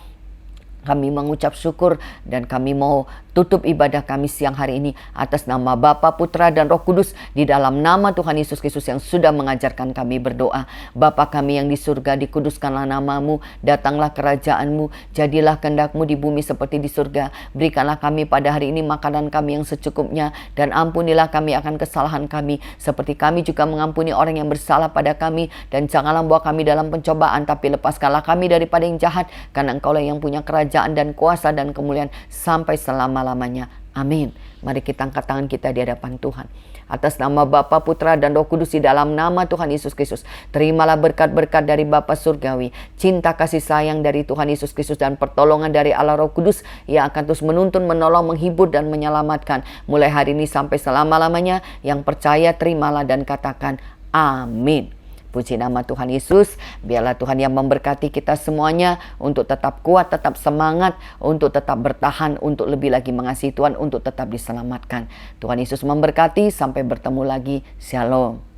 Kami mengucap syukur dan kami mau tutup ibadah kami siang hari ini atas nama Bapa, Putra, dan Roh Kudus, di dalam nama Tuhan Yesus Kristus yang sudah mengajarkan kami berdoa. Bapa kami yang di surga, dikuduskanlah namamu, datanglah kerajaanmu, jadilah kehendak-mu di bumi seperti di surga. Berikanlah kami pada hari ini makanan kami yang secukupnya, dan ampunilah kami akan kesalahan kami, seperti kami juga mengampuni orang yang bersalah pada kami. Dan janganlah bawa kami dalam pencobaan, tapi lepaskanlah kami daripada yang jahat, karena Engkaulah yang punya kerajaan dan kuasa dan kemuliaan sampai selama-lamanya. Amin. Mari kita angkat tangan kita di hadapan Tuhan. Atas nama Bapa, Putra, dan Roh Kudus, di dalam nama Tuhan Yesus Kristus, terimalah berkat-berkat dari Bapa Surgawi, cinta kasih sayang dari Tuhan Yesus Kristus, dan pertolongan dari Allah Roh Kudus yang akan terus menuntun, menolong, menghibur, dan menyelamatkan mulai hari ini sampai selama-lamanya. Yang percaya terimalah dan katakan amin. Puji nama Tuhan Yesus. Biarlah Tuhan yang memberkati kita semuanya untuk tetap kuat, tetap semangat, untuk tetap bertahan, untuk lebih lagi mengasihi Tuhan, untuk tetap diselamatkan. Tuhan Yesus memberkati. Sampai bertemu lagi. Shalom.